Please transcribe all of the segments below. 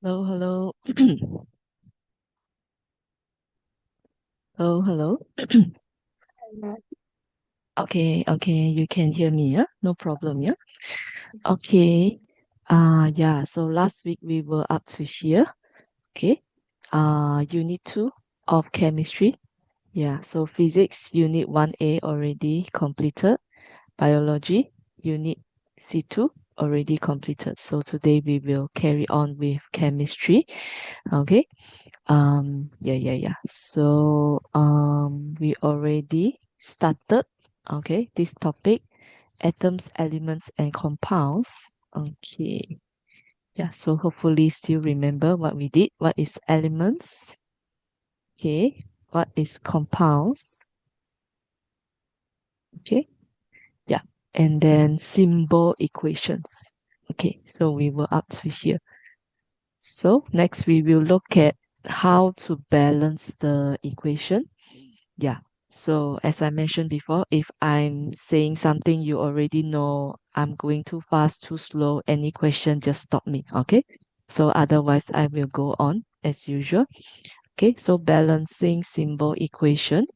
Hello, hello. Hello, hello. Okay, okay, you can hear me, yeah? No problem, yeah? Okay. Yeah, so last week we were up to here. Okay. Unit 2 of chemistry. Yeah, so physics, unit 1A already completed. Biology, unit C2 already completed. So today we will carry on with chemistry. Okay. Yeah. So we already started, okay, this topic, atoms, elements, and compounds. Okay. Yeah, so hopefully still remember what we did. What is elements? Okay. What is compounds? Okay. Yeah. And then symbol equations. Okay, so we were up to here. So next we will look at how to balance the equation. Yeah. So as I mentioned before, if I'm saying something you already know, I'm going too fast, too slow, any question, just stop me. Okay. So otherwise I will go on as usual. Okay. So balancing symbol equation.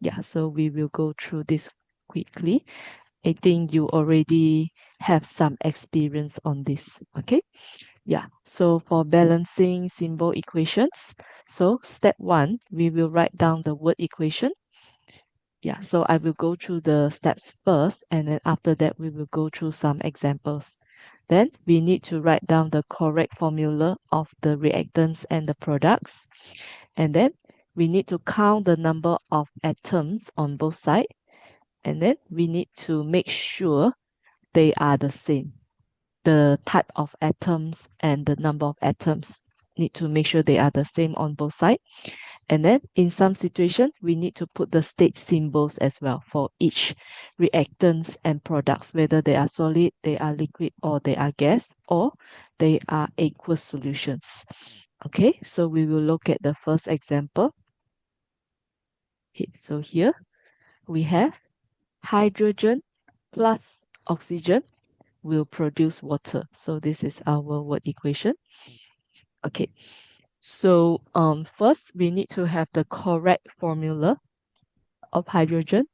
Yeah. So we will go through this quickly. I think you already have some experience on this. Okay. Yeah. So for balancing symbol equations, so step one, we will write down the word equation. Yeah, so I will go through the steps first, and then after that, we will go through some examples. Then we need to write down the correct formula of the reactants and the products. And then we need to count the number of atoms on both sides. And then we need to make sure they are the same. The type of atoms and the number of atoms need to make sure they are the same on both sides. And then in some situation, we need to put the state symbols as well for each reactants and products, whether they are solid, they are liquid, or they are gas, or they are aqueous solutions. Okay, so we will look at the first example. Okay, so here we have hydrogen plus oxygen will produce water. So this is our word equation. Okay, so first we need to have the correct formula of hydrogen,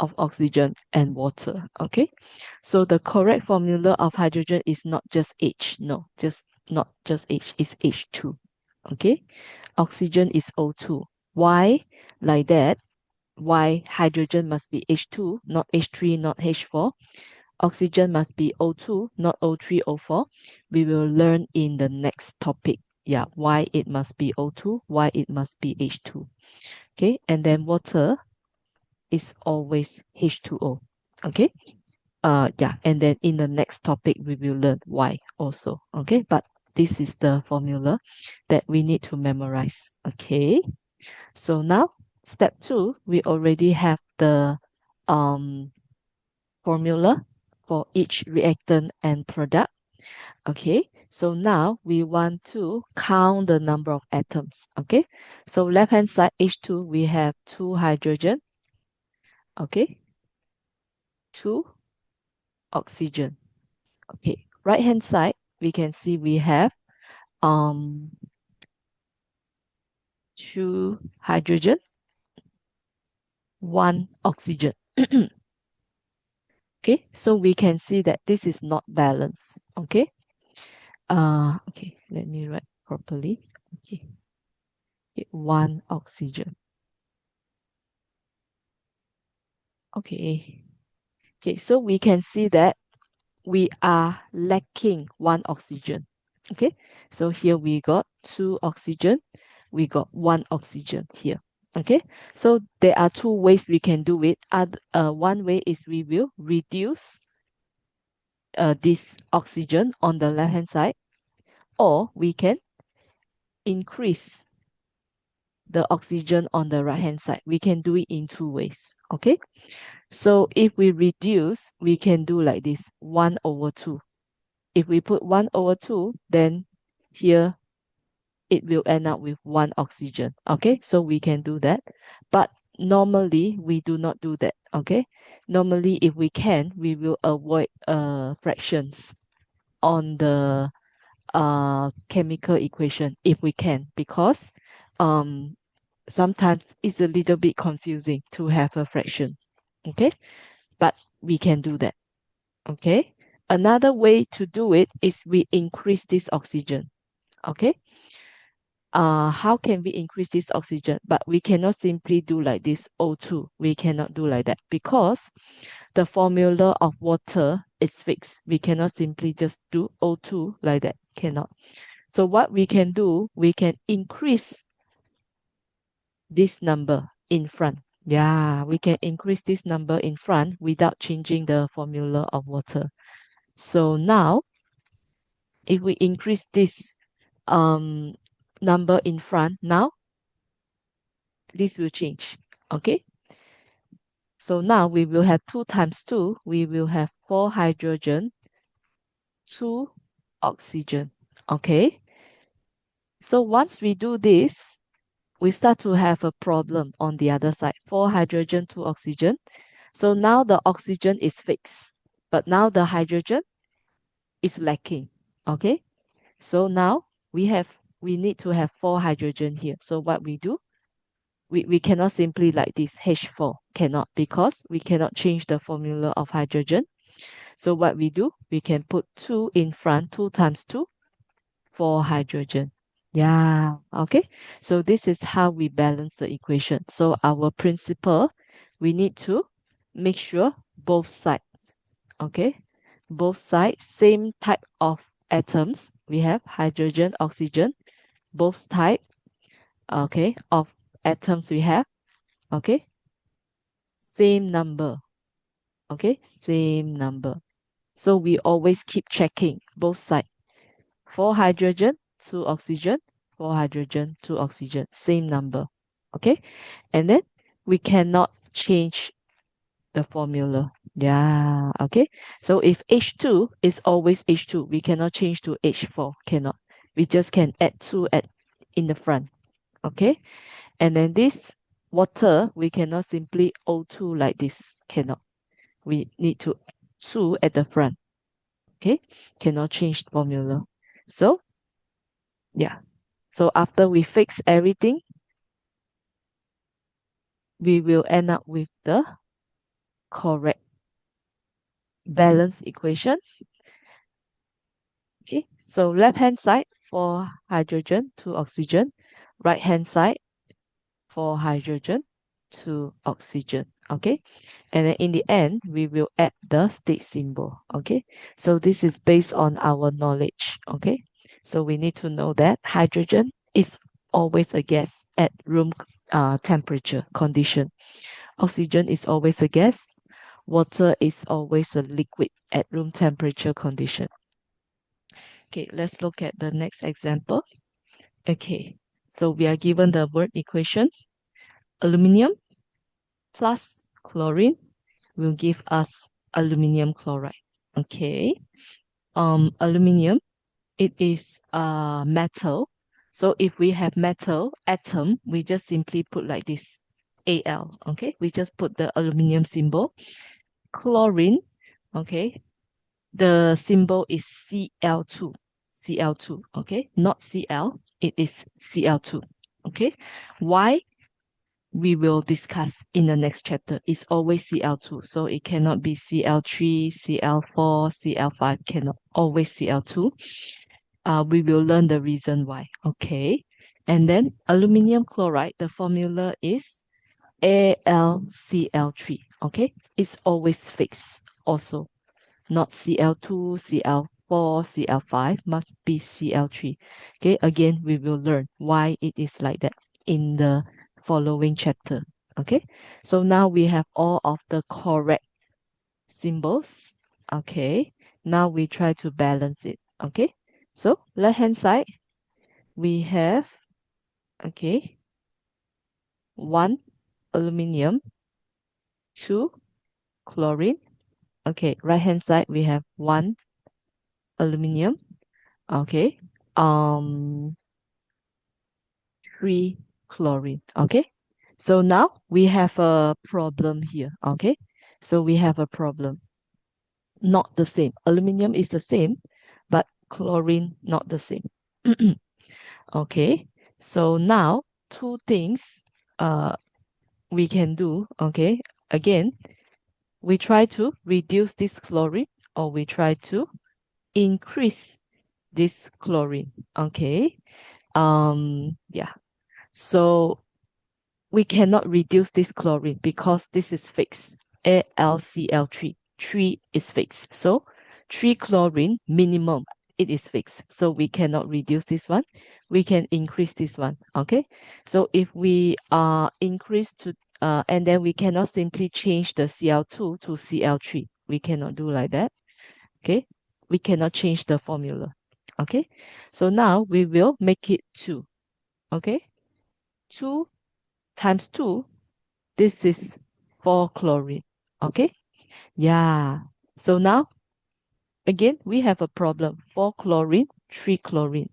of oxygen, and water. Okay, so the correct formula of hydrogen is not just H, no, just not just H, is H2. Okay, oxygen is O2. Why like that? Why hydrogen must be H2, not H3, not H4? Oxygen must be O2, not O3, O4. We will learn in the next topic. Yeah, why it must be O2, why it must be H2. Okay, and then water is always H2O. Okay. Yeah, and then in the next topic we will learn why also. Okay, but this is the formula that we need to memorize. Okay. So now step two, we already have the formula for each reactant and product. Okay, so now we want to count the number of atoms. Okay, so left hand side H2 we have 2 hydrogen. Okay, 2 oxygen. Okay, right hand side we can see we have um 2 hydrogen, 1 oxygen. Okay, so we can see that this is not balanced. Okay, okay, let me write properly. Okay, 1 oxygen. Okay, okay, so we can see that we are lacking 1 oxygen. Okay, so here we got 2 oxygen, we got 1 oxygen here. Okay, so there are two ways we can do it. One way is we will reduce this oxygen on the left hand side, or we can increase the oxygen on the right hand side. We can do it in two ways. Okay, so if we reduce, we can do like this, 1 over 2. If we put 1 over 2, then here it will end up with 1 oxygen. Okay, so we can do that. But normally we do not do that. Okay, normally if we can, we will avoid fractions on the chemical equation if we can, because um, sometimes it's a little bit confusing to have a fraction. Okay, but we can do that. Okay, another way to do it is we increase this oxygen. Okay, how can we increase this oxygen? But we cannot simply do like this O2. We cannot do like that because the formula of water is fixed. We cannot simply just do O2 like that. Cannot. So what we can do, we can increase this number in front. Yeah, we can increase this number in front without changing the formula of water. So now, if we increase this um, number in front, now this will change. Okay, so now we will have 2 times 2, we will have 4 hydrogen, 2 oxygen. Okay, so once we do this, we start to have a problem on the other side. 4 hydrogen, 2 oxygen. So now the oxygen is fixed, but now the hydrogen is lacking. Okay, so now we need to have 4 hydrogen here. So what we do, we cannot simply like this H4, cannot, because we cannot change the formula of hydrogen. So what we do, we can put 2 in front, 2 times 2, 4 hydrogen. Yeah, okay. So this is how we balance the equation. So our principle, we need to make sure both sides, okay? Both sides, same type of atoms. We have hydrogen, oxygen, both type, okay, of atoms we have, okay? Same number, okay? Same number. So we always keep checking both sides. 4 hydrogen, 2 oxygen, 4 hydrogen, 2 oxygen, same number. Okay, and then we cannot change the formula. Yeah, okay. So if H2 is always H2, we cannot change to H4, cannot. We just can add 2 in the front. Okay, and then this water, we cannot simply O2 like this, cannot. We need to 2 at the front. Okay, cannot change the formula. So yeah. So after we fix everything, we will end up with the correct balance equation. Okay, so left hand side for hydrogen to oxygen, right hand side for hydrogen to oxygen. Okay, and then in the end, we will add the state symbol. Okay, so this is based on our knowledge. Okay, so we need to know that hydrogen is always a gas at room temperature condition. Oxygen is always a gas. Water is always a liquid at room temperature condition. Okay, let's look at the next example. Okay, so we are given the word equation. Aluminium plus chlorine will give us aluminium chloride. Okay, aluminium, it is a metal. So if we have metal atom, we just simply put like this, Al. Okay, we just put the aluminium symbol. Chlorine, okay, the symbol is Cl2. Cl2, okay, not Cl, it is Cl2. Okay, why? We will discuss in the next chapter. It's always Cl2, so it cannot be Cl3, Cl4, Cl5, cannot, always Cl2. We will learn the reason why. Okay, and then aluminium chloride, the formula is AlCl3. Okay, it's always fixed also, not Cl2, Cl4, Cl5, must be Cl3. Okay, again, we will learn why it is like that in the following chapter. Okay, so now we have all of the correct symbols. Okay, now we try to balance it. Okay, so left hand side, we have, okay, 1 aluminium, 2 chlorine. Okay, right hand side, we have 1 aluminium. Okay, 3 chlorine. Okay, so now we have a problem here. Okay, so we have a problem. Not the same. Aluminium is the same, but chlorine not the same. Okay, so now two things we can do. Okay, again, we try to reduce this chlorine or we try to increase this chlorine. Okay, yeah, so we cannot reduce this chlorine because this is fixed. AlCl3. 3 is fixed. So 3 chlorine minimum, it is fixed. So we cannot reduce this one. We can increase this one. Okay. So if we increase to and then we cannot simply change the Cl2 to Cl3. We cannot do like that. Okay. We cannot change the formula. Okay. So now we will make it 2. Okay. 2 times 2, this is 4 chlorine. Okay? Yeah. So now, again, we have a problem. 4 chlorine, 3 chlorine.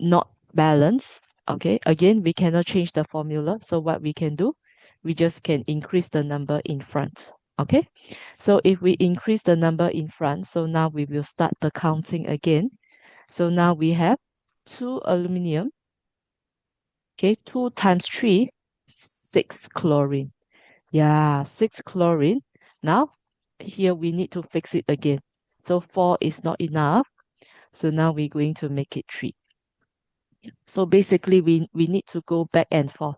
Not balanced. Okay? Again, we cannot change the formula. So what we can do, we just can increase the number in front. Okay? So if we increase the number in front, so now we will start the counting again. So now we have 2 aluminum. Okay? 2 times 3, 6 chlorine. Yeah, 6 chlorine. Now, here we need to fix it again. So 4 is not enough. So now we're going to make it 3. So basically, we need to go back and forth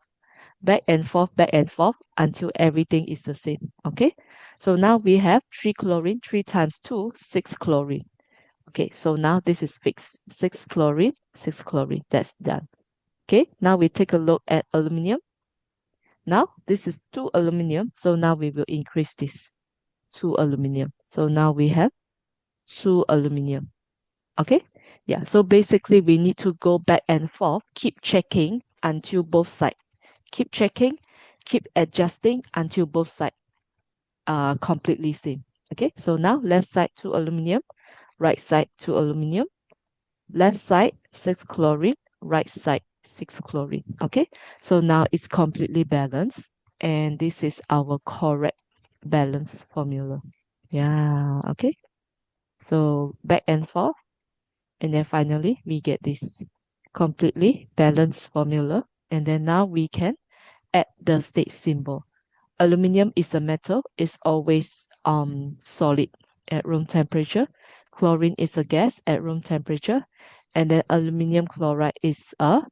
until everything is the same. Okay. So now we have 3 chlorine, 3 times 2, 6 chlorine. Okay. So now this is fixed. 6 chlorine, 6 chlorine. That's done. Okay. Now we take a look at aluminum. Now this is 2 aluminum. So now we will increase this. 2 aluminum. So now we have 2 aluminum. Okay? Yeah, so basically we need to go back and forth, keep checking until both sides. Keep checking, keep adjusting until both sides are completely same. Okay, so now left side 2 aluminum, right side 2 aluminum, left side 6 chlorine, right side 6 chlorine. Okay, so now it's completely balanced, and this is our correct balance formula. Yeah, okay. So back and forth, and then finally we get this completely balanced formula. And then now we can add the state symbol. Aluminium is a metal, it's always solid at room temperature. Chlorine is a gas at room temperature. And then aluminum chloride is a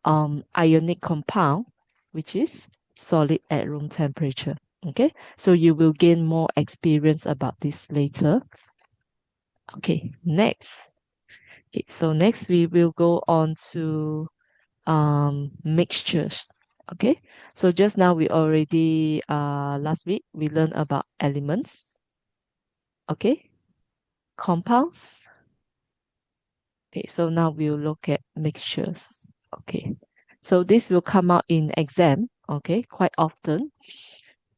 ionic compound, which is solid at room temperature. Okay, so you will gain more experience about this later. Okay, next. Okay, so next we will go on to mixtures. Okay, so just now we already last week we learned about elements. Okay, compounds. Okay, so now we'll look at mixtures. Okay, so this will come out in exam. Okay, quite often.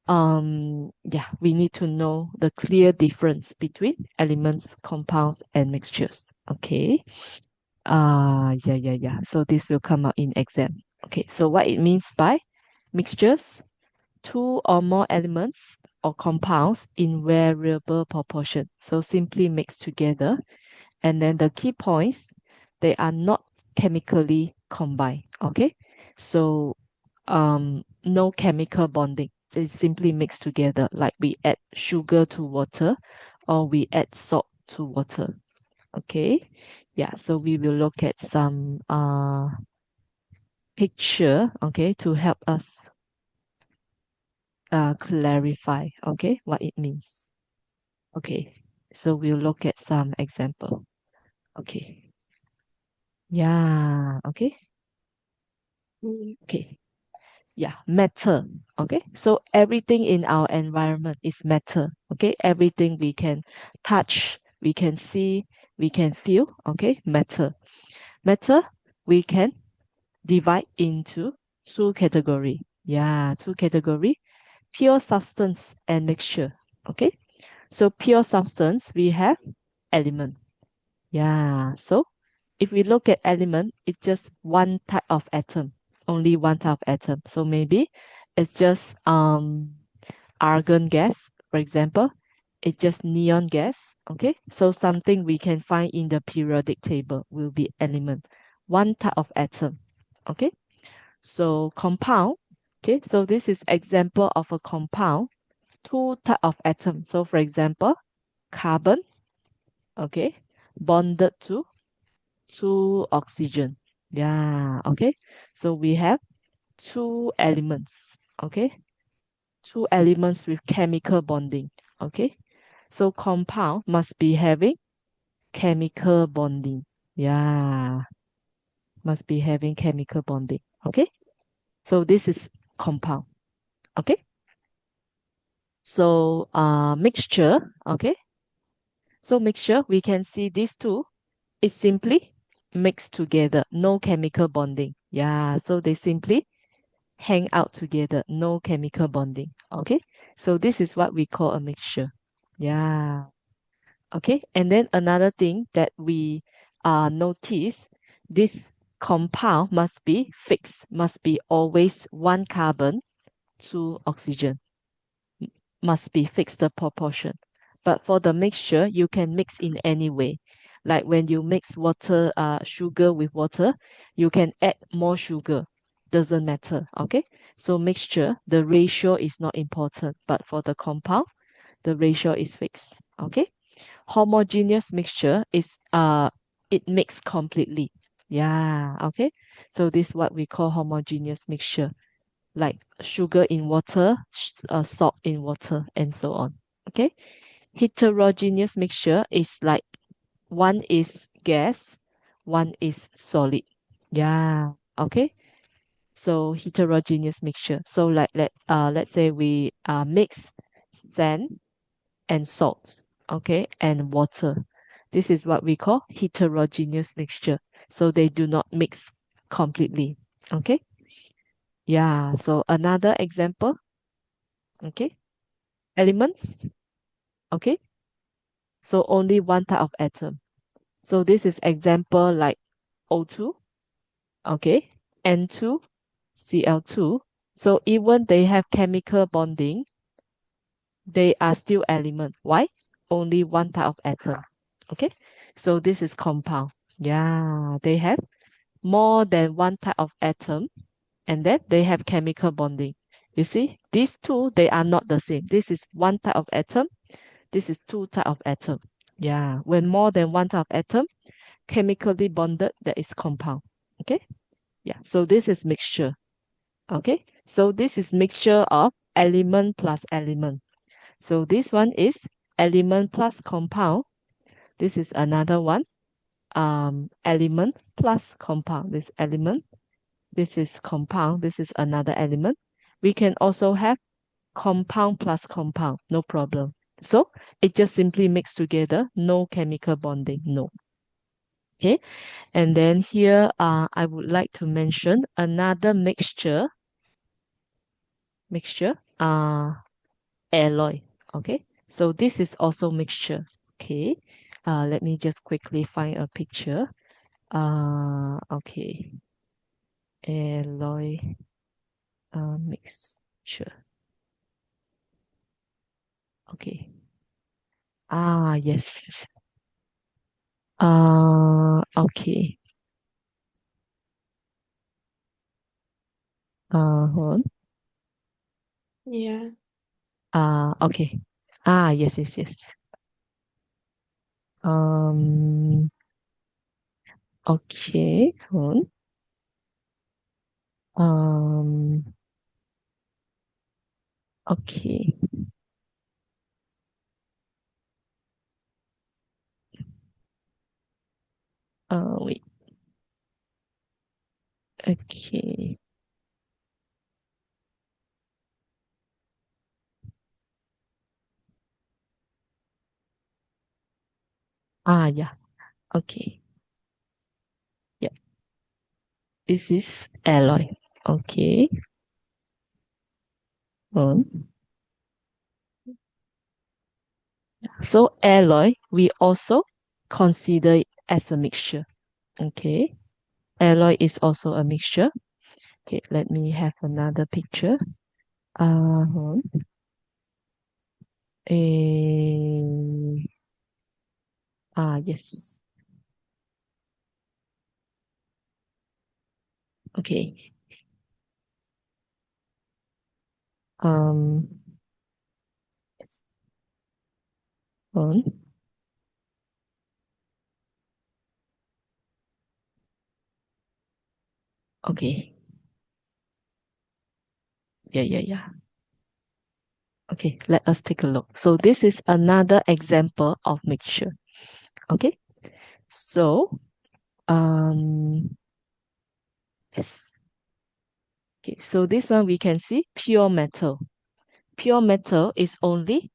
Yeah, we need to know the clear difference between elements, compounds, and mixtures. Okay. Yeah. So this will come out in exam. Okay, so what it means by mixtures, two or more elements or compounds in variable proportion. So simply mix together. And then the key points, they are not chemically combined. Okay, so no chemical bonding. They simply mix together, like we add sugar to water or we add salt to water. Okay, yeah, so we will look at some picture, okay, to help us clarify, okay, what it means. Okay, so we'll look at some example. Okay, yeah, okay. Okay, yeah, matter. Okay, so everything in our environment is matter. Okay, everything we can touch, we can see, we can feel. Okay, matter. Matter we can divide into two category. Yeah, two category. Pure substance and mixture. Okay, so pure substance we have element. Yeah, so if we look at element, it's just one type of atom, only one type of atom. So maybe it's just argon gas, for example. It's just neon gas. Okay, so something we can find in the periodic table will be element. One type of atom. Okay, so compound. Okay, so this is example of a compound. Two type of atom. So for example, carbon. Okay, bonded to oxygen. Yeah. Okay, so we have two elements. Okay, two elements with chemical bonding. Okay, so compound must be having chemical bonding. Yeah, must be having chemical bonding. Okay, so this is compound. Okay, so mixture. Okay, so mixture, we can see these two is simply mixed together, no chemical bonding. Yeah, so they simply hang out together, no chemical bonding. Okay, so this is what we call a mixture. Yeah. Okay, and then another thing that we notice, this compound must be fixed, must be always one carbon, two oxygen, must be fixed the proportion. But for the mixture, you can mix in any way. Like when you mix water, sugar with water, you can add more sugar. Doesn't matter. Okay. So mixture, the ratio is not important, but for the compound, the ratio is fixed. Okay. Homogeneous mixture is it mix completely. Yeah. Okay. So this is what we call homogeneous mixture, like sugar in water, salt in water, and so on. Okay. Heterogeneous mixture is like one is gas, one is solid. Yeah. Okay. So heterogeneous mixture. So like let's say we mix sand and salts, okay, and water. This is what we call heterogeneous mixture. So they do not mix completely. Okay. Yeah. So another example. Okay. Elements. Okay. So only one type of atom. So this is example like O2. Okay. N2, Cl2. So even they have chemical bonding, they are still element. Why? Only one type of atom. Okay. So this is compound. Yeah. They have more than one type of atom, and then they have chemical bonding. You see, these two, they are not the same. This is one type of atom. This is two type of atom. Yeah, when more than one type of atom chemically bonded, that is compound. Okay. Yeah. So this is mixture. Okay. So this is mixture of element plus element. So this one is element plus compound. This is another one. Element plus compound. This element. This is compound. This is another element. We can also have compound plus compound. No problem. So it just simply mix together. No chemical bonding. No. Okay. And then here, I would like to mention another mixture, alloy. Okay, so this is also mixture. Okay, let me just quickly find a picture. Okay, alloy mixture. Okay. Yes. Okay. Hold on. Yeah. Okay. Yes, yes, yes. Okay. Hold on. Okay. Wait. Okay. Yeah. Okay. Yeah. This is alloy. Okay. On. So alloy, we also consider it as a mixture. Okay. Alloy is also a mixture. Okay. Let me have another picture. Hold on. Eh, yes. Okay. Um, it's on. Okay. Yeah. Okay, let us take a look. So this is another example of mixture. Okay. So, yes. Okay, so this one we can see pure metal. Pure metal is only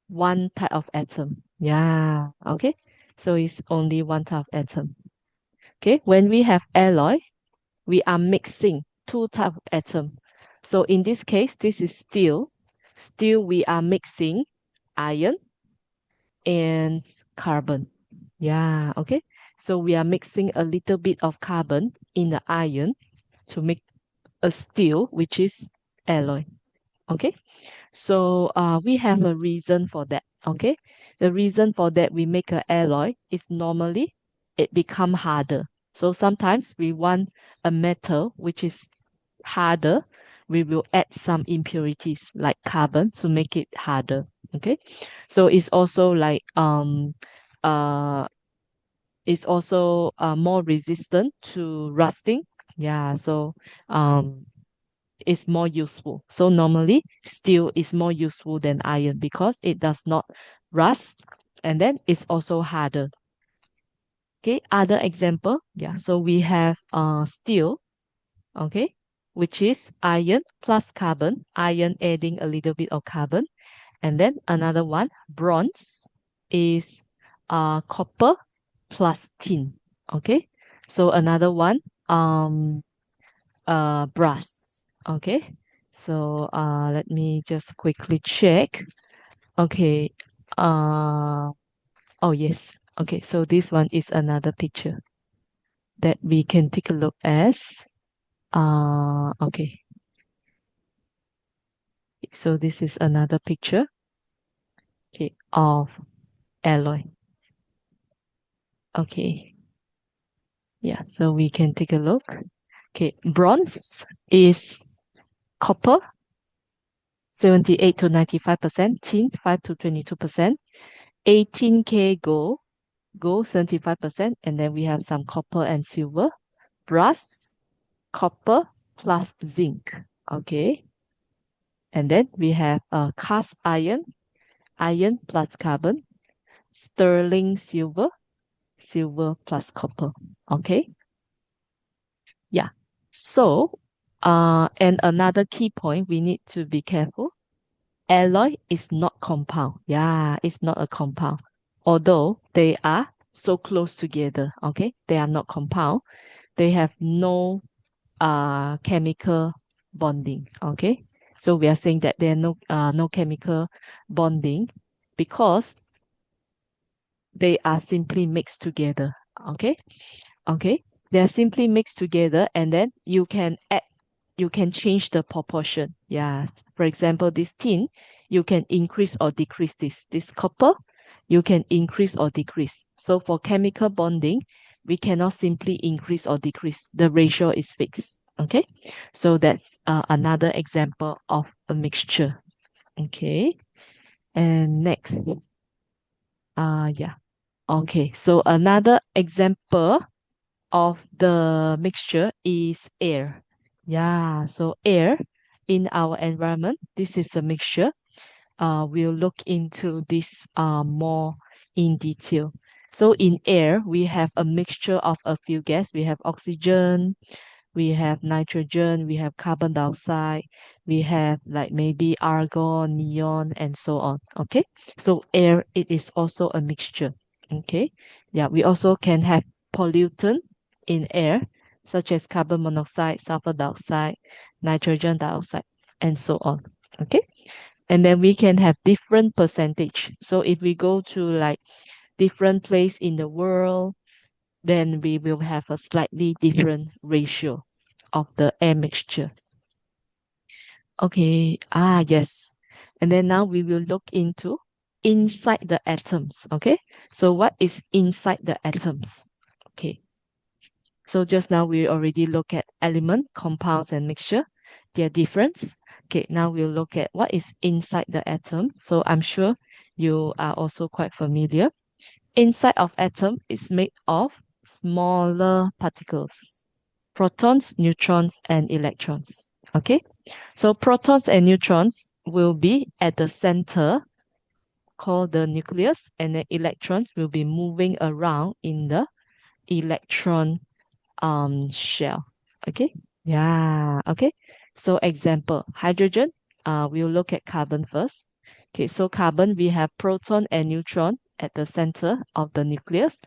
one type of atom. Yeah, okay. So it's only one type of atom. Okay, when we have alloy, we are mixing two type of atom. So in this case, this is steel. Steel, we are mixing iron and carbon. Yeah, okay. So we are mixing a little bit of carbon in the iron to make a steel, which is alloy. Okay. So we have a reason for that. Okay. The reason for that we make an alloy is normally it become harder. So sometimes we want a metal which is harder. We will add some impurities like carbon to make it harder. Okay. So it's also like uh it's also more resistant to rusting. Yeah. So is more useful. So normally steel is more useful than iron because it does not rust and then it's also harder. Okay, other example. Yeah, so we have steel, okay, which is iron plus carbon, iron adding a little bit of carbon. And then another one, bronze is copper plus tin. Okay, so another one, um brass. Okay. So let me just quickly check. Okay. Uh oh yes. Okay, so this one is another picture that we can take a look as. Okay. So this is another picture, okay, of alloy. Okay. Yeah, so we can take a look. Okay, bronze is copper 78 to 95%, tin 5 to 22%, 18K gold 75%, and then we have some copper and silver, brass, copper plus zinc. Okay. And then we have cast iron, iron plus carbon, sterling silver, silver plus copper. Okay. Yeah. So, and another key point we need to be careful. Alloy is not compound. Yeah, it's not a compound. Although they are so close together. Okay. They are not compound. They have no chemical bonding. Okay, so we are saying that there are no chemical bonding because they are simply mixed together. Okay, okay, they are simply mixed together, and then you can change the proportion. Yeah. For example, this tin, you can increase or decrease this copper, you can increase or decrease. So for chemical bonding, we cannot simply increase or decrease. The ratio is fixed. Okay. So that's another example of a mixture. Okay. And next, yeah. Okay. So another example of the mixture is air. Yeah, so air in our environment, this is a mixture. We'll look into this more in detail. So in air, we have a mixture of a few gas. We have oxygen, we have nitrogen, we have carbon dioxide, we have like maybe argon, neon, and so on. Okay, so air, it is also a mixture. Okay, yeah, we also can have pollutant in air, such as carbon monoxide, sulfur dioxide, nitrogen dioxide, and so on. Okay, and then we can have different percentage. So if we go to like different place in the world, then we will have a slightly different ratio of the air mixture. Okay, yes. And then now we will look into inside the atoms. Okay, so what is inside the atoms? Okay, so just now we already look at element, compounds, and mixture, their difference. Okay, now we'll look at what is inside the atom. So I'm sure you are also quite familiar. Inside of atom is made of smaller particles, protons, neutrons, and electrons. Okay, so protons and neutrons will be at the center called the nucleus, and the electrons will be moving around in the electron shell. Okay, yeah, okay. So example, hydrogen, we'll look at carbon first. Okay, so carbon, we have proton and neutron at the center of the nucleus,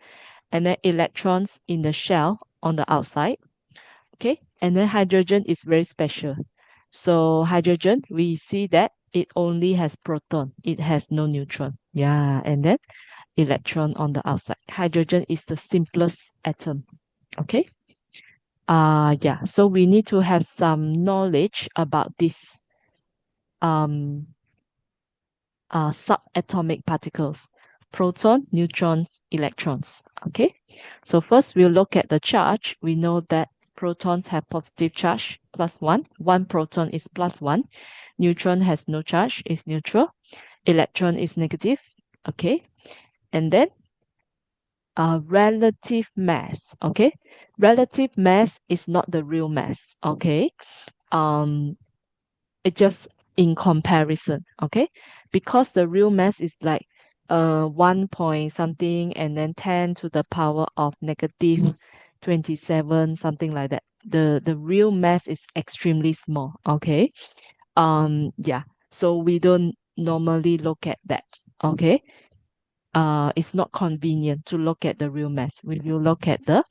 and then electrons in the shell on the outside. Okay, and then hydrogen is very special. So hydrogen, we see that it only has proton, it has no neutron. Yeah, and then electron on the outside. Hydrogen is the simplest atom. Okay. Yeah, so we need to have some knowledge about this um subatomic particles: proton, neutrons, electrons. Okay, so first we'll look at the charge. We know that protons have positive charge, +1. One proton is +1. Neutron has no charge, is neutral. Electron is negative. Okay, and then relative mass. Okay, relative mass is not the real mass. Okay, um it just in comparison. Okay, because the real mass is like 1 point something, and then 10 to the power of negative 27, something like that. The real mass is extremely small. Okay, yeah, so we don't normally look at that. Okay, it's not convenient to look at the real mass. We will look at the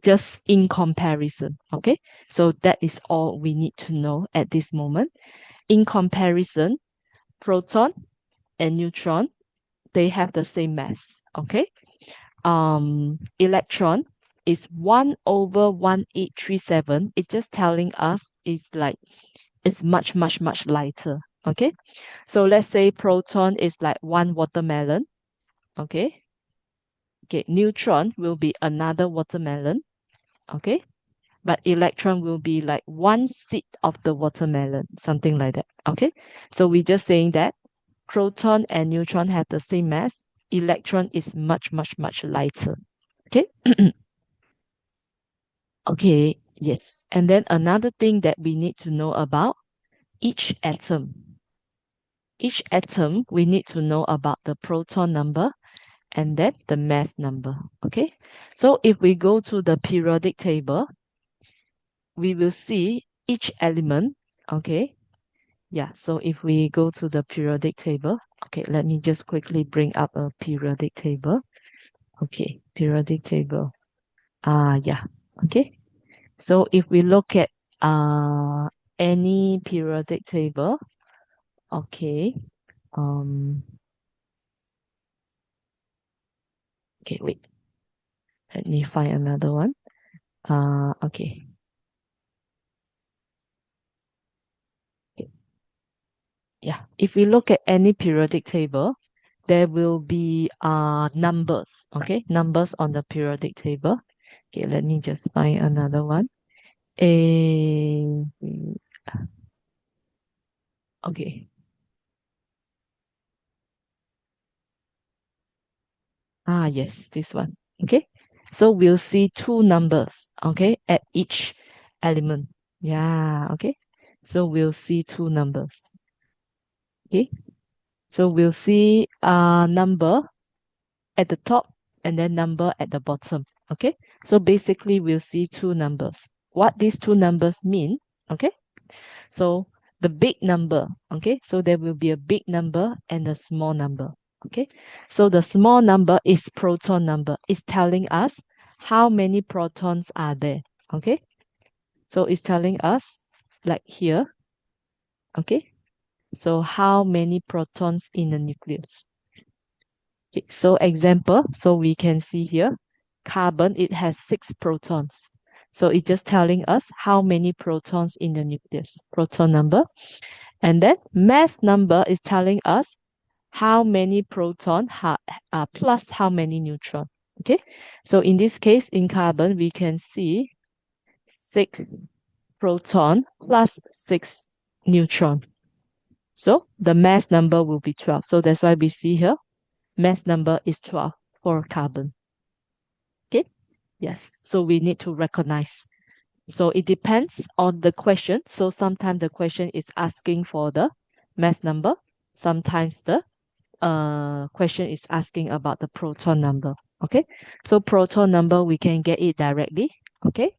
just in comparison. Okay, so that is all we need to know at this moment. In comparison, proton and neutron, they have the same mass. Okay, electron is 1/1837. It's just telling us it's like it's much lighter. Okay, so let's say proton is like one watermelon. Okay, okay, neutron will be another watermelon. Okay, but electron will be like one seed of the watermelon, something like that. Okay, so we're just saying that proton and neutron have the same mass. Electron is much lighter. Okay. Okay, yes. And then another thing that we need to know about each atom. Each atom, we need to know about the proton number and then the mass number. Okay, so if we go to the periodic table, we will see each element. Okay, yeah, so if we go to the periodic table, okay, let me just quickly bring up a periodic table. Okay, periodic table. Yeah, okay. So if we look at uh any periodic table, okay, um, okay, wait, let me find another one. Okay. Okay. Yeah, if we look at any periodic table, there will be numbers, okay, numbers on the periodic table. Okay, let me just find another one. A, okay, yes, this one. Okay, so we'll see two numbers, okay, at each element. Yeah, okay, so we'll see two numbers. Okay, so we'll see number at the top and then number at the bottom. Okay, so basically we'll see two numbers. What these two numbers mean? Okay, so the big number. Okay, so there will be a big number and a small number. Okay, so the small number is proton number. It's telling us how many protons are there. Okay, so it's telling us like here. Okay, so how many protons in the nucleus? Okay, so example, so we can see here, carbon, it has 6 protons. So it's just telling us how many protons in the nucleus, proton number. And then mass number is telling us how many proton plus how many neutron. Okay, so in this case, in carbon, we can see 6 proton plus 6 neutron. So the mass number will be 12. So that's why we see here, mass number is 12 for carbon. Okay, yes, so we need to recognize. So it depends on the question. So sometimes the question is asking for the mass number. Sometimes the question is asking about the proton number. Okay, so proton number, we can get it directly. Okay,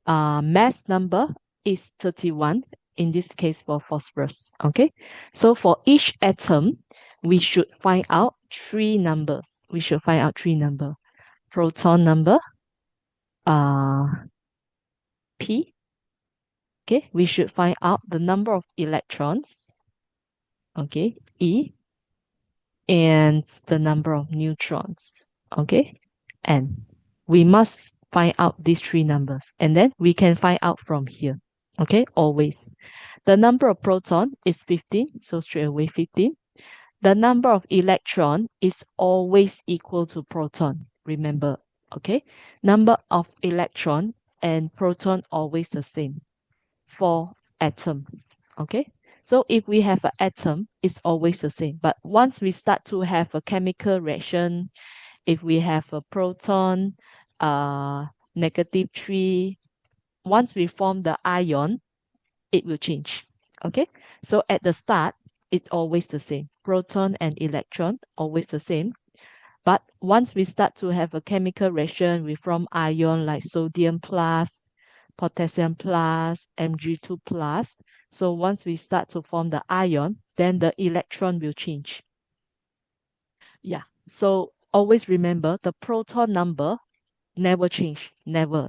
mass number is 31 in this case for phosphorus. Okay, so for each atom, we should find out 3 numbers. We should find out 3 numbers. Proton number, uh, P. Okay, we should find out the number of electrons. Okay, E, and the number of neutrons. Okay, and we must find out these 3 numbers, and then we can find out from here. Okay, always. The number of proton is 15, so straight away 15. The number of electron is always equal to proton. Remember, okay? Number of electron and proton always the same for atom. Okay? So if we have an atom, it's always the same. But once we start to have a chemical reaction, if we have a proton, -3, once we form the ion, it will change. Okay, so at the start, it's always the same. Proton and electron, always the same. But once we start to have a chemical reaction, we form ion like sodium plus, potassium plus, Mg2 plus. So once we start to form the ion, then the electron will change. Yeah, so always remember the proton number never change. Never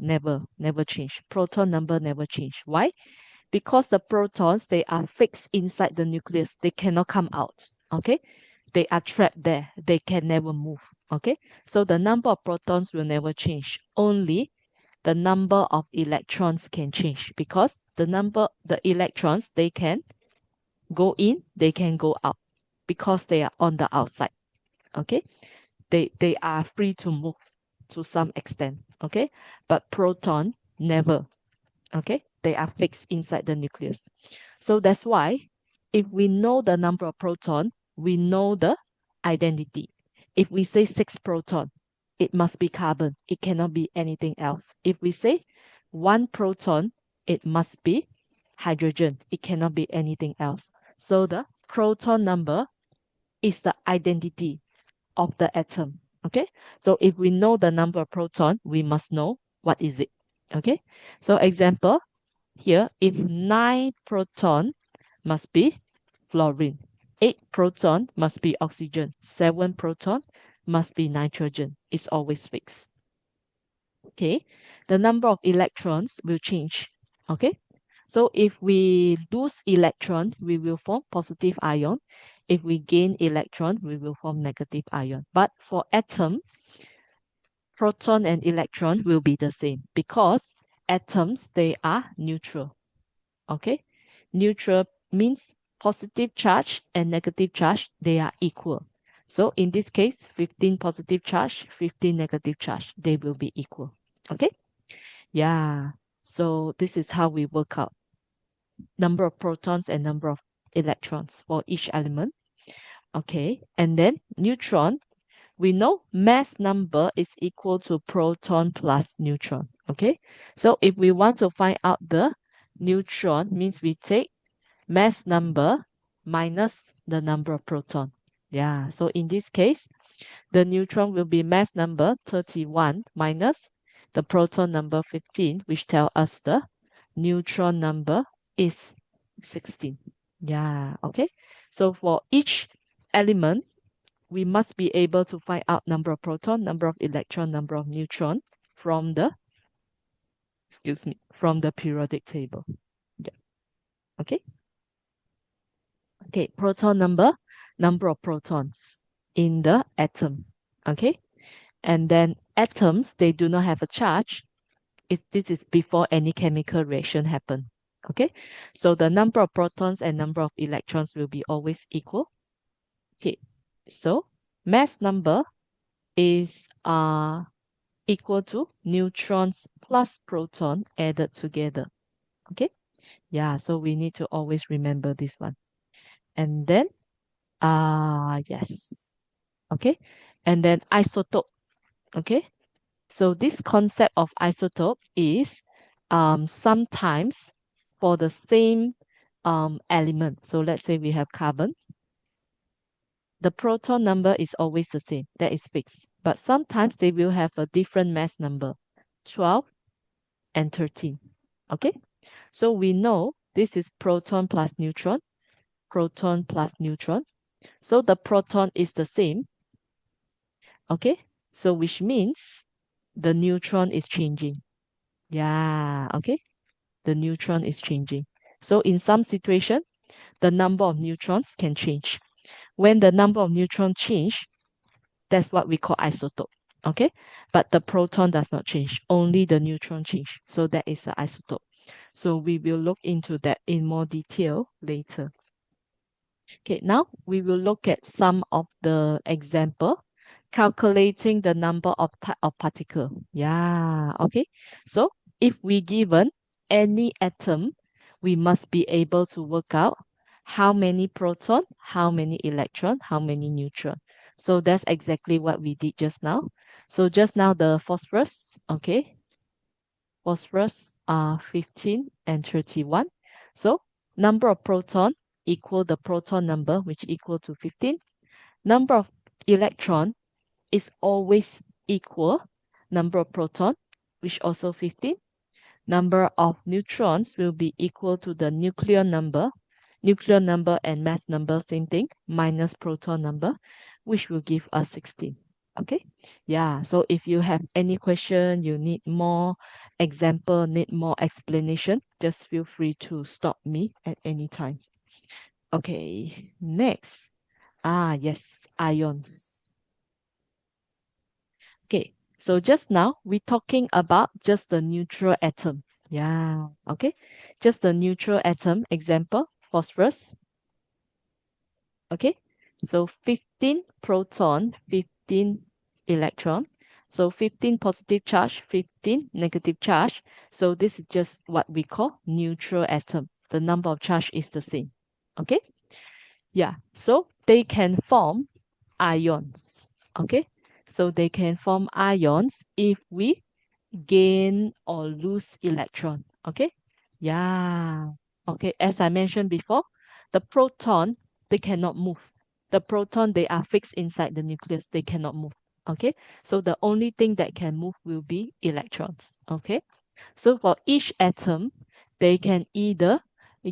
change. Proton number never change. Why? Because the protons, they are fixed inside the nucleus. They cannot come out. Okay, they are trapped there. They can never move. Okay, so the number of protons will never change. Only the number of electrons can change, because the electrons, they can go in, they can go out, because they are on the outside. Okay, they are free to move to some extent. Okay, but proton never. Okay, they are fixed inside the nucleus. So that's why if we know the number of proton, we know the identity. If we say 6 proton, it must be carbon. It cannot be anything else. If we say 1 proton, it must be hydrogen. It cannot be anything else. So the proton number is the identity of the atom. Okay, so if we know the number of proton, we must know what is it. Okay, so example, here, if 9 proton must be fluorine, 8 proton must be oxygen, 7 proton must be nitrogen. It's always fixed. Okay, the number of electrons will change. Okay, so if we lose electron, we will form positive ion. If we gain electron, we will form negative ion. But for atom, proton and electron will be the same, because atoms, they are neutral. Okay, neutral means positive charge and negative charge, they are equal. So in this case, 15 positive charge, 15 negative charge, they will be equal. Okay, yeah, so this is how we work out number of protons and number of electrons for each element. Okay, and then neutron, we know mass number is equal to proton plus neutron. Okay, so if we want to find out the neutron, means we take mass number minus the number of proton. Yeah, so in this case, the neutron will be mass number 31 minus the proton number 15, which tell us the neutron number is 16. Yeah, okay. So for each element, we must be able to find out number of proton, number of electron, number of neutron from the, from the periodic table. Yeah, okay. Okay, proton number of protons in the atom. Okay, and then atoms, they do not have a charge. This is before any chemical reaction happen. Okay, so the number of protons and number of electrons will be always equal. Okay, so mass number is equal to neutrons plus proton added together. Okay, yeah, so we need to always remember this one. And then, yes, okay, and then isotope. Okay, so this concept of isotope is sometimes for the same element. So let's say we have carbon, the proton number is always the same, that is fixed. But sometimes they will have a different mass number, 12 and 13. Okay, so we know this is proton plus neutron, proton plus neutron. So the proton is the same. Okay, so which means the neutron is changing. Yeah, okay, the neutron is changing. So in some situation, the number of neutrons can change. When the number of neutrons change, that's what we call isotope. Okay, but the proton does not change, only the neutron change. So that is the isotope. So we will look into that in more detail later. Okay, now we will look at some of the example calculating the number of type of particle. Yeah, okay. So if we given any atom, we must be able to work out how many proton, how many electron, how many neutron. So that's exactly what we did just now. So just now the phosphorus, okay, phosphorus are 15 and 31. So number of proton equal the proton number, which equal to 15. Number of electron is always equal number of proton, which also 15. Number of neutrons will be equal to the nuclear number and mass number, same thing, minus proton number, which will give us 16. Okay, yeah, so if you have any question, you need more example, need more explanation, just feel free to stop me at any time. Okay, next. Yes, ions. Okay, so just now we're talking about just the neutral atom. Yeah, okay. Just the neutral atom, example, phosphorus. Okay, so 15 proton, 15 electron. So 15 positive charge, 15 negative charge. So this is just what we call neutral atom. The number of charge is the same. Okay, yeah, so they can form ions. Okay, so they can form ions if we gain or lose electron. Okay, yeah, okay, as I mentioned before, the proton, they cannot move. The proton, they are fixed inside the nucleus, they cannot move. Okay, so the only thing that can move will be electrons. Okay, so for each atom, they can either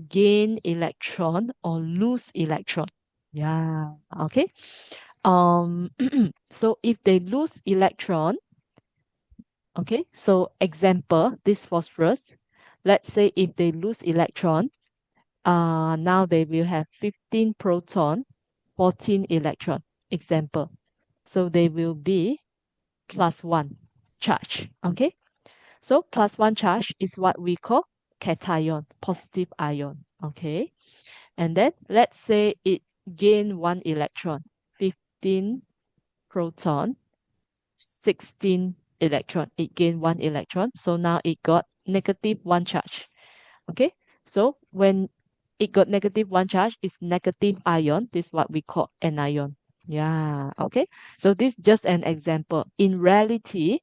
gain electron or lose electron. Yeah, okay. Um, so if they lose electron, okay, so example, this phosphorus, let's say if they lose electron, now they will have 15 proton, 14 electron, example. So they will be plus one charge, okay? So plus one charge is what we call cation, positive ion, okay? And then let's say it gain one electron, 15 proton, 16 electron. It gained one electron. So now it got negative one charge. Okay. So when it got negative one charge, it's negative ion. This is what we call anion. Yeah. Okay. So this is just an example. In reality,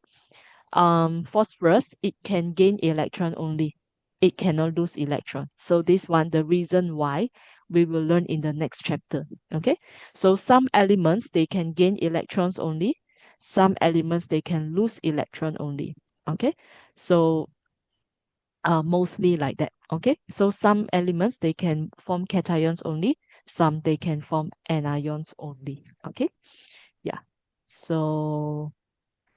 phosphorus, it can gain electron only. It cannot lose electron. So this one, the reason why we will learn in the next chapter. Okay. So some elements, they can gain electrons only. Some elements, they can lose electron only. Okay. So mostly like that. Okay. So some elements, they can form cations only. Some, they can form anions only. Okay. Yeah. So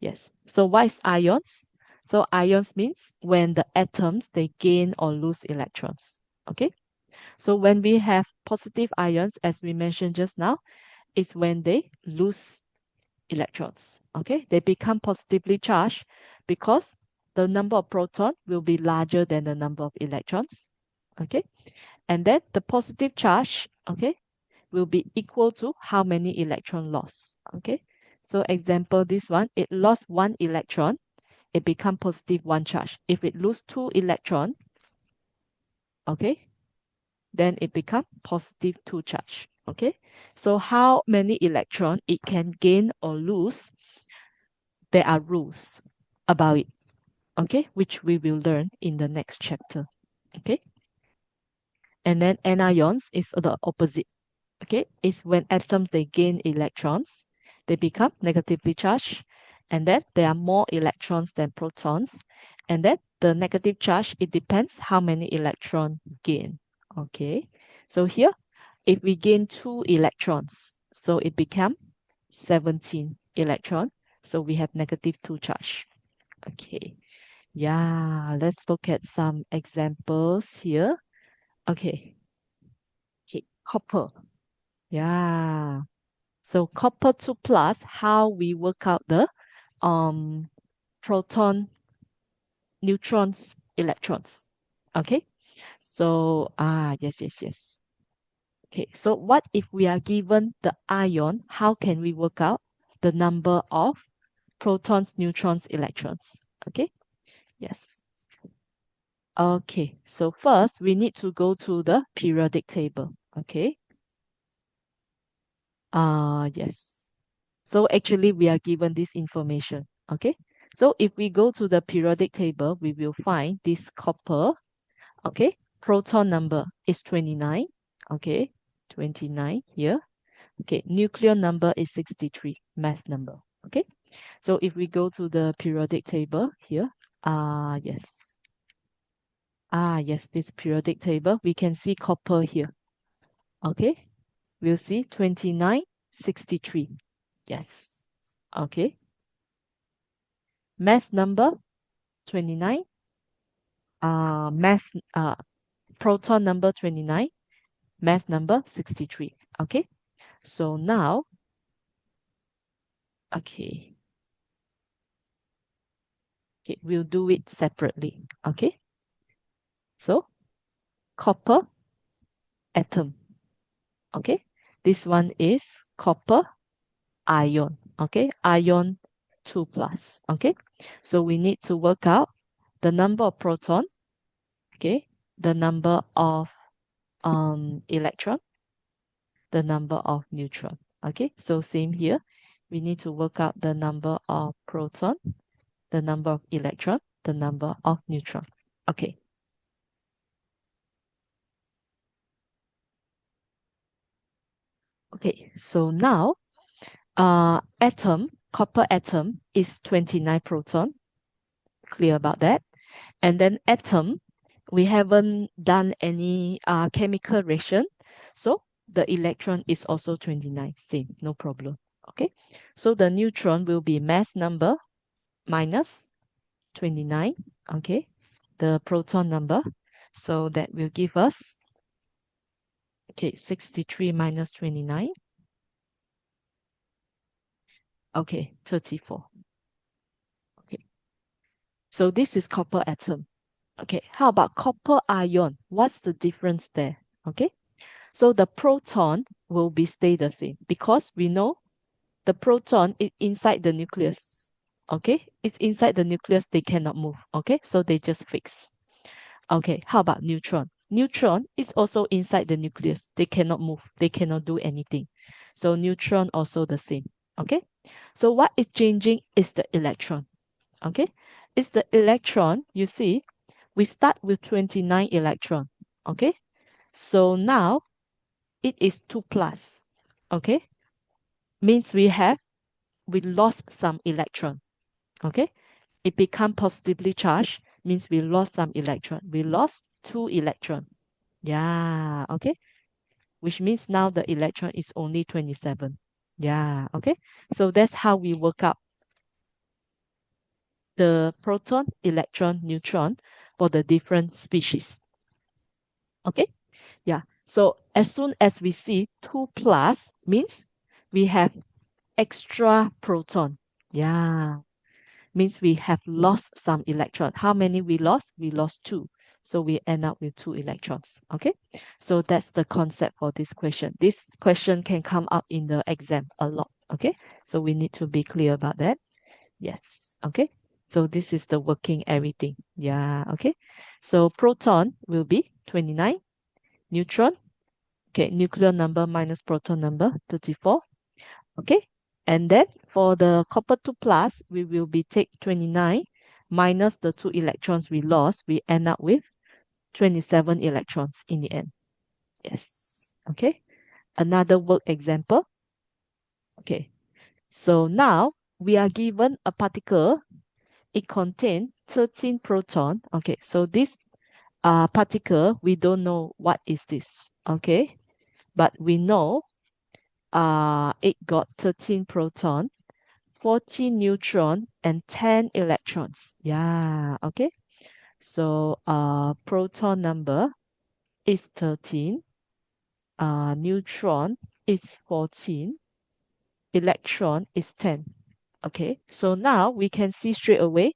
yes. So what is ions? So ions means when the atoms, they gain or lose electrons. Okay. So when we have positive ions, as we mentioned just now, is when they lose electrons. Okay. They become positively charged because the number of proton will be larger than the number of electrons. Okay. And then the positive charge, okay, will be equal to how many electron lost. Okay, so example, this one, it lost 1 electron, it become positive 1 charge. If it lose 2 electron, okay, then it become positive 2 charge. Okay, so how many electron it can gain or lose, there are rules about it, okay, which we will learn in the next chapter. Okay, and then anions is the opposite. Okay, is when atoms they gain electrons, they become negatively charged, and then there are more electrons than protons, and then the negative charge, it depends how many electron gain. Okay, so here if we gain 2 electrons, so it become 17 electron, so we have negative 2 charge. Okay, yeah, let's look at some examples here. Okay, okay, copper. Yeah. So copper 2 plus, how we work out the um proton, neutrons, electrons. Okay. So yes. Okay. So what if we are given the ion? How can we work out the number of protons, neutrons, electrons? Okay. Yes. Okay. So first we need to go to the periodic table. Okay. Yes. So actually we are given this information. Okay. So if we go to the periodic table, we will find this copper. Okay. Proton number is 29. Okay. 29 here. Okay. Nucleon number is 63. Mass number. Okay. So if we go to the periodic table here, yes. Yes, this periodic table, we can see copper here. Okay. We'll see 29, 63. Yes. Okay. Mass number 29. Mass proton number 29. Mass number 63. Okay. So now, okay. Okay, we'll do it separately. Okay. So copper atom. Okay. This one is copper ion. Okay. Ion 2 plus. Okay. So we need to work out the number of proton. Okay. The number of electron, the number of neutron. Okay, so same here. We need to work out the number of proton, the number of electron, the number of neutron. Okay. Okay, so now copper atom is 29 proton. Clear about that. And then atom, we haven't done any chemical reaction. So the electron is also 29, same, no problem. Okay, so the neutron will be mass number minus 29. Okay, the proton number. So that will give us, okay, 63 minus 29. Okay, 34. Okay, so this is copper atom. Okay, how about copper ion? What's the difference there? Okay, so the proton will be stay the same because we know the proton is inside the nucleus. Okay, it's inside the nucleus, they cannot move. Okay, so they just fix. Okay, how about neutron? Neutron is also inside the nucleus. They cannot move. They cannot do anything. So neutron also the same. Okay, so what is changing is the electron. Okay, it's the electron. You see, we start with 29 electron. Okay, so now it is 2 plus. Okay, means we lost some electron. Okay, it become positively charged, means we lost some electron. We lost 2 electron. Yeah, okay. Which means now the electron is only 27. Yeah, okay. So that's how we work out the proton, electron, neutron for the different species. Okay, yeah. So as soon as we see 2 plus means we have extra proton. Yeah, means we have lost some electron. How many we lost? We lost 2. So we end up with 2 electrons. Okay. So that's the concept for this question. This question can come up in the exam a lot. Okay. So we need to be clear about that. Yes. Okay. So this is the working everything. Yeah. Okay. So proton will be 29. Neutron. Okay. Nuclear number minus proton number 34. Okay. And then for the copper 2 plus, we will be take 29 minus the 2 electrons we lost. We end up with 27 electrons in the end. Yes. Okay. Another work example. Okay. So now we are given a particle. It contains 13 proton. Okay. So this particle, we don't know what is this. Okay. But we know it got 13 proton, 14 neutron, and 10 electrons. Yeah. Okay. So proton number is 13. Neutron is 14. Electron is 10. Okay, so now we can see straight away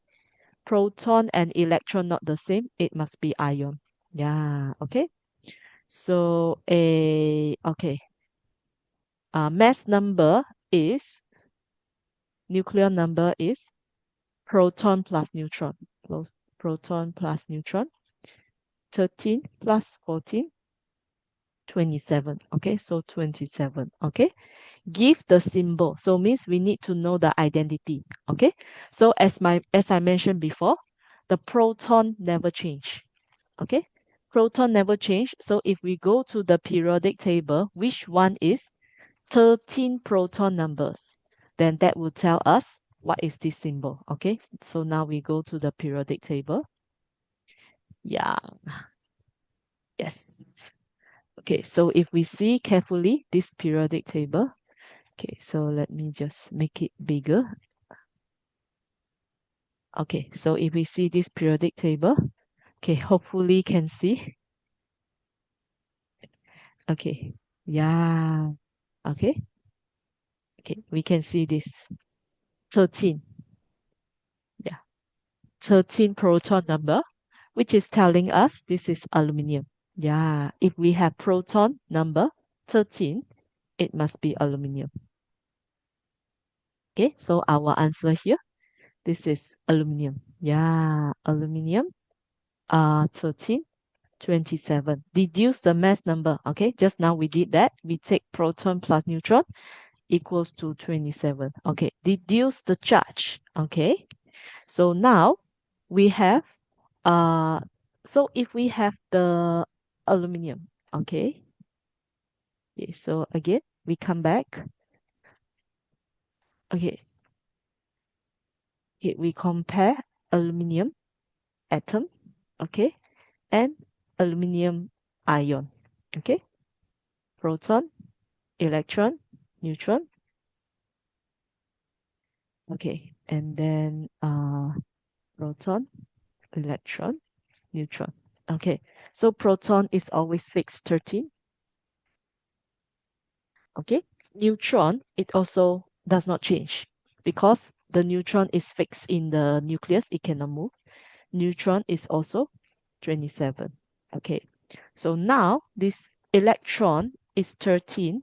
proton and electron not the same. It must be ion. Yeah, okay. So mass number is, nuclear number is proton plus neutron. Proton plus neutron. 13 plus 14, 27. Okay, so 27. Okay. Give the symbol. So means we need to know the identity. Okay. So as I mentioned before, the proton never change. Okay. Proton never change. So if we go to the periodic table, which one is 13 proton numbers, then that will tell us what is this symbol. Okay. So now we go to the periodic table. Yeah. Yes. Okay. So if we see carefully this periodic table, okay, so let me just make it bigger. Okay, so if we see this periodic table, okay, hopefully can see. Okay, yeah, okay, okay, we can see this 13. Yeah, 13 proton number, which is telling us this is aluminum. Yeah, if we have proton number 13, it must be aluminum. Okay, so our answer here, this is aluminum. Yeah, aluminum, 13. 27. Deduce the mass number. Okay, just now we did that. We take proton plus neutron equals to 27. Okay, deduce the charge. Okay, so now we have, uh, so if we have the aluminum, okay, okay, so again, we come back. Okay, okay, we compare aluminum atom, okay, and aluminum ion. Okay, proton, electron, neutron. Okay, and then proton, electron, neutron. Okay, so proton is always fixed 13. Okay, neutron, it also does not change because the neutron is fixed in the nucleus, it cannot move. Neutron is also 27. Okay, so now this electron is 13,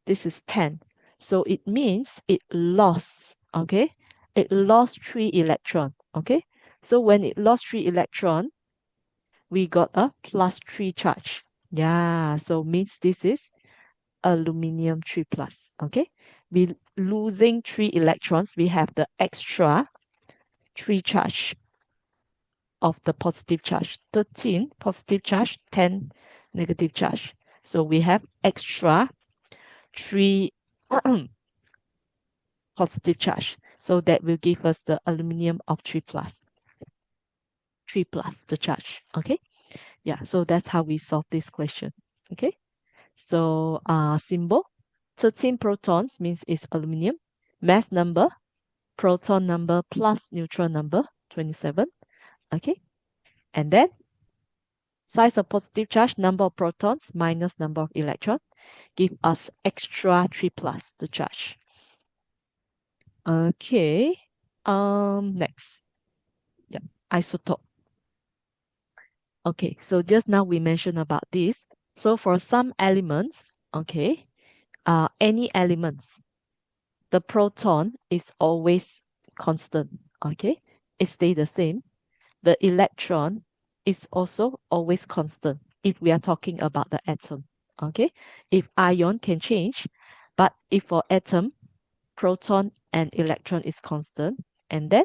this is 10. So it means it lost, okay? It lost 3 electron, okay? So when it lost 3 electron, we got a plus 3 charge. Yeah, so means this is aluminium 3 plus, okay? We losing 3 electrons, we have the extra 3 charge of the positive charge. 13 positive charge, 10 negative charge. So we have extra 3 positive charge. So that will give us the aluminium of 3 plus. 3 plus the charge. Okay. Yeah. So that's how we solve this question. Okay. So symbol 13 protons means it's aluminium. Mass number, proton number plus neutron number 27. Okay. And then size of positive charge, number of protons minus number of electrons, give us extra 3 plus the charge. Okay. Next. Yeah. Isotope. Okay, so just now we mentioned about this. So for some elements, okay, any elements, the proton is always constant, okay? It stay the same. The electron is also always constant if we are talking about the atom, okay? If ion can change, but if for atom, proton and electron is constant, and then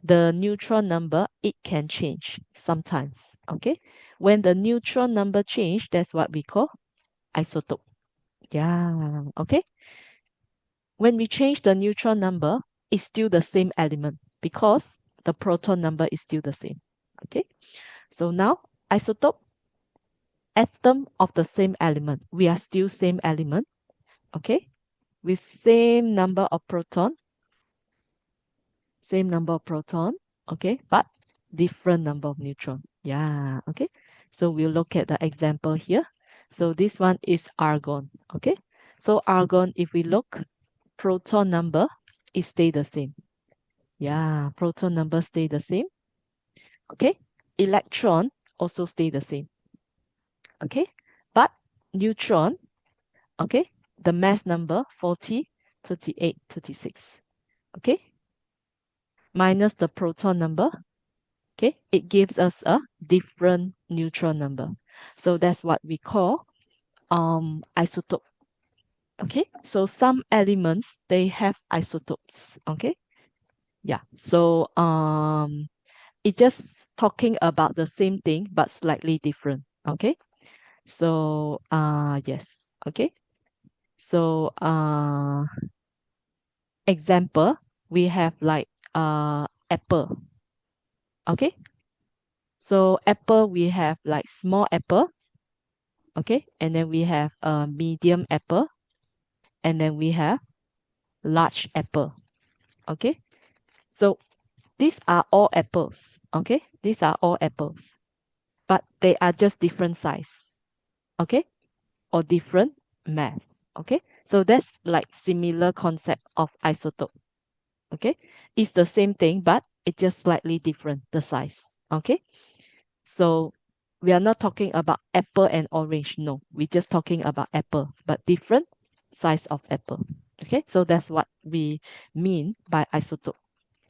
the neutron number, it can change sometimes, okay? When the neutron number change, that's what we call isotope. Yeah, okay? When we change the neutron number, it's still the same element because the proton number is still the same. Okay, so now isotope, atom of the same element. We are still same element, okay, with same number of proton, okay, but different number of neutron. Yeah, okay. So we'll look at the example here. So this one is argon, okay. So argon, if we look, proton number, it stay the same. Yeah, proton number stay the same. Okay. Electron also stay the same. Okay. But neutron, okay, the mass number 40, 38, 36. Okay. Minus the proton number. Okay. It gives us a different neutron number. So that's what we call isotope. Okay. So some elements they have isotopes. Okay. Yeah. So it just talking about the same thing but slightly different. Okay. So yes. Okay. So example, we have like apple. Okay. So apple we have like small apple. Okay. And then we have a medium apple. And then we have large apple. Okay. So these are all apples. Okay. These are all apples. But they are just different size. Okay. Or different mass. Okay. So that's like similar concept of isotope. Okay. It's the same thing, but it's just slightly different, the size. Okay. So we are not talking about apple and orange. No, we're just talking about apple, but different size of apple. Okay. So that's what we mean by isotope.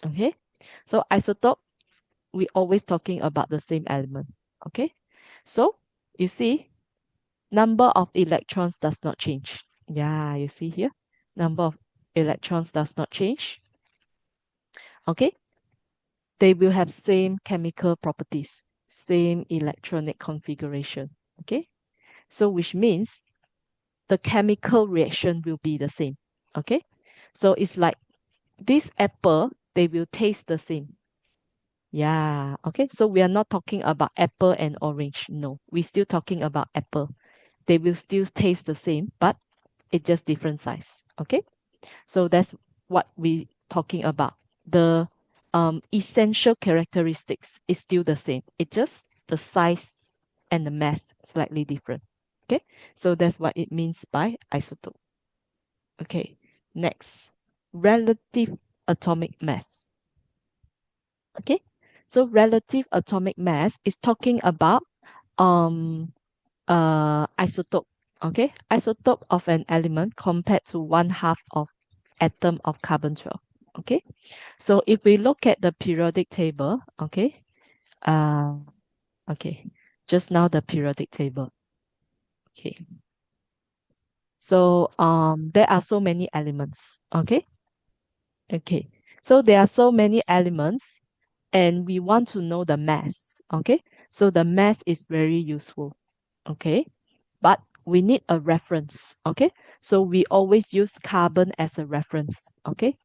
Okay. So isotope, we always talking about the same element. Okay. So you see, number of electrons does not change. Yeah, you see here, number of electrons does not change. Okay, they will have same chemical properties, same electronic configuration. Okay, so which means the chemical reaction will be the same. Okay, so it's like this apple, they will taste the same. Yeah, okay, so we are not talking about apple and orange. No, we're still talking about apple. They will still taste the same, but it's just different size. Okay, so that's what we talking about. The essential characteristics is still the same. It's just the size and the mass slightly different. Okay, so that's what it means by isotope. Okay, next, relative atomic mass. Okay, so relative atomic mass is talking about um isotope. Okay, isotope of an element compared to 1/2 of atom of carbon 12. Okay, so if we look at the periodic table, okay, uh, okay, just now the periodic table. Okay, so there are so many elements. Okay, okay, so there are so many elements, and we want to know the mass. Okay, so the mass is very useful. Okay, but we need a reference. Okay, so we always use carbon as a reference. Okay,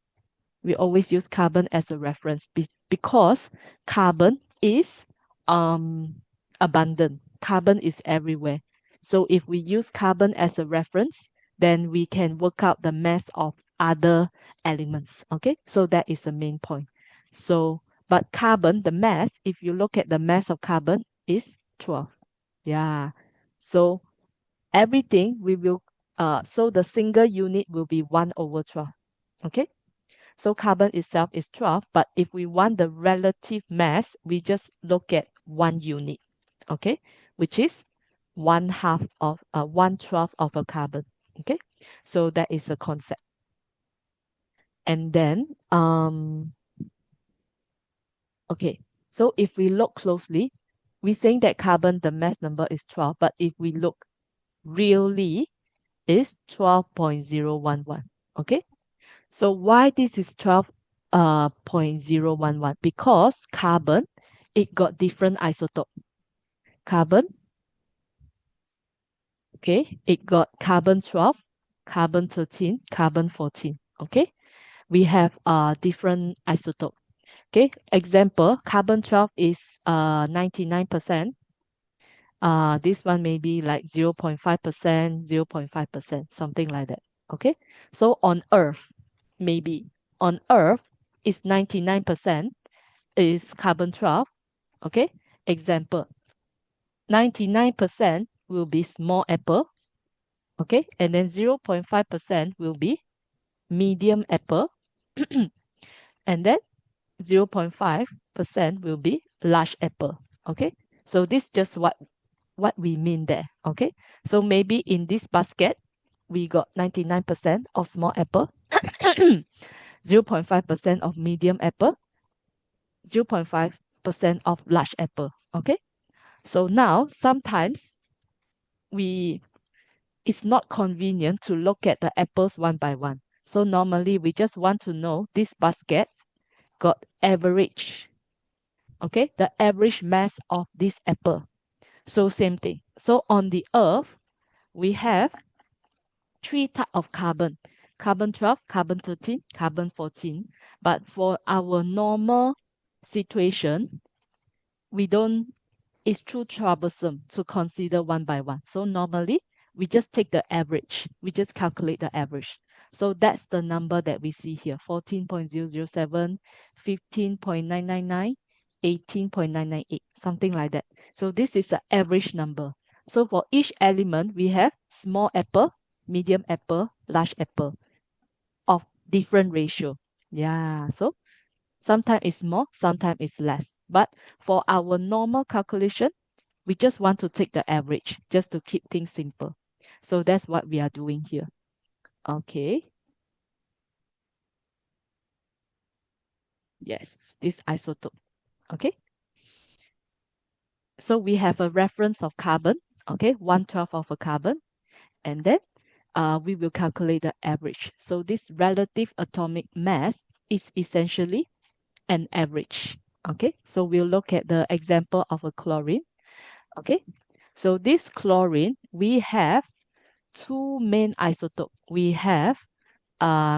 we always use carbon as a reference because carbon is abundant. Carbon is everywhere. So if we use carbon as a reference, then we can work out the mass of other elements. Okay, so that is the main point. So, but carbon, the mass, if you look at the mass of carbon, is 12. Yeah. So everything we will, so the single unit will be 1 over 12. Okay. So carbon itself is 12, but if we want the relative mass, we just look at one unit. okay, which is 1/12 of a carbon. Okay, so that is a concept. And then okay, so if we look closely, we're saying that carbon, the mass number is 12, but if we look really, is 12.011. Okay, so why this is 12.011? Because carbon, it got different isotope. Carbon, okay, it got carbon 12, carbon 13, carbon 14. Okay, we have different isotope. Okay, example, carbon 12 is 99%. This one may be like 0.5%, 0.5%, something like that. Okay, so on Earth, maybe on Earth is 99% is carbon 12. Okay, example, 99% will be small apple. Okay, and then 0.5% will be medium apple, and then 0.5% will be large apple. Okay, so this just what we mean there. Okay, so maybe in this basket we got 99% of small apple, 0.5% of medium apple, 0.5% of large apple. Okay, so now sometimes we it's not convenient to look at the apples one by one. So normally we just want to know this basket got average. Okay, the average mass of this apple. So same thing. So on the earth, we have three type of carbon. Carbon 12, carbon 13, carbon 14. But for our normal situation, we don't, it's too troublesome to consider one by one. So normally we just take the average. We just calculate the average. So that's the number that we see here, 14.007, 15.999, 18.998, something like that. So this is the average number. So for each element, we have small apple, medium apple, large apple of different ratio. Yeah, so sometimes it's more, sometimes it's less. But for our normal calculation, we just want to take the average just to keep things simple. So that's what we are doing here. Okay. Yes, this isotope. Okay. So we have a reference of carbon. Okay, 1/12 of a carbon. And then we will calculate the average. So this relative atomic mass is essentially an average. Okay, so we'll look at the example of a chlorine. Okay, so this chlorine, we have two main isotopes. We have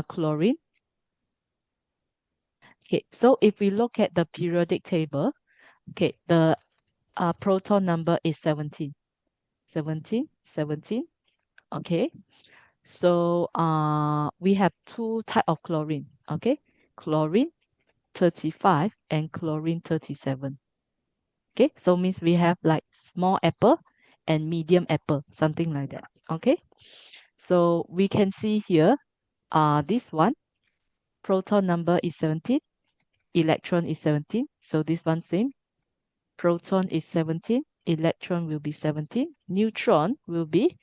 chlorine. Okay, so if we look at the periodic table, okay, the proton number is 17. 17, 17. Okay, so we have two type of chlorine. Okay, chlorine 35 and chlorine 37. Okay, so means we have like small apple and medium apple, something like that. Okay, so we can see here, this one, proton number is 17, electron is 17. So this one same, proton is 17, electron will be 17, neutron will be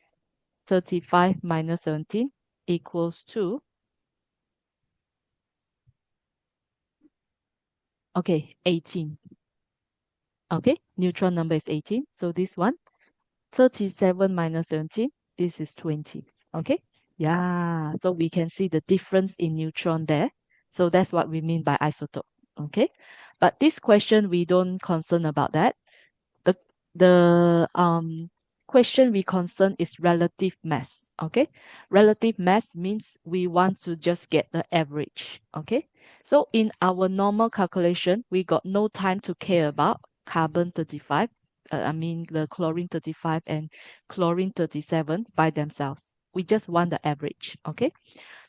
35 minus 17 equals to, okay, 18. Okay, neutron number is 18. So this one, 37 minus 17, this is 20. Okay, yeah, so we can see the difference in neutron there. So that's what we mean by isotope. Okay, but this question, we don't concern about that. The question we concern is relative mass. Okay, relative mass means we want to just get the average. Okay, so in our normal calculation, we got no time to care about carbon 35, I mean the chlorine 35 and chlorine 37 by themselves. We just want the average. Okay,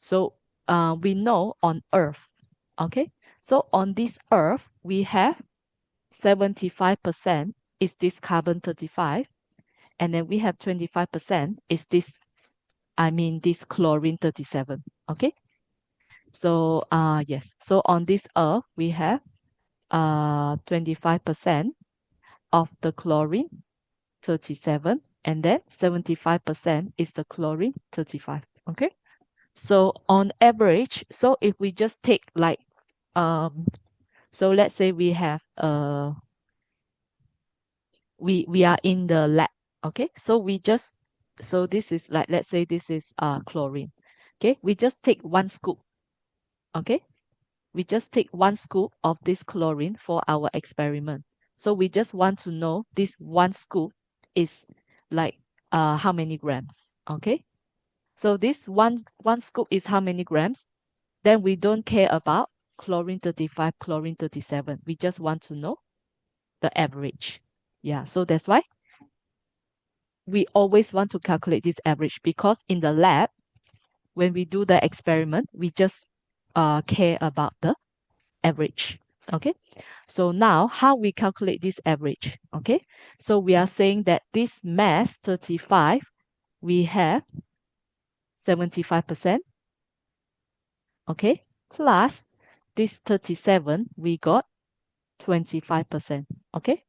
so we know on earth. Okay, so on this earth we have 75% is this carbon 35, and then we have 25% is this, I mean this chlorine 37. Okay, so yes, so on this earth we have 25% of the chlorine, 37, and then 75% is the chlorine, 35. Okay. So on average, so if we just take like, so let's say we have we are in the lab. Okay, so we just, so this is like, let's say this is chlorine. Okay, we just take one scoop. Okay, we just take one scoop of this chlorine for our experiment. So we just want to know this one scoop is like how many grams. Okay, so this one scoop is how many grams. Then we don't care about chlorine 35, chlorine 37. We just want to know the average. Yeah, so that's why we always want to calculate this average, because in the lab, when we do the experiment, we just care about the average. Okay, so now how we calculate this average? Okay, so we are saying that this mass 35, we have 75%. Okay, plus this 37, we got 25%. Okay,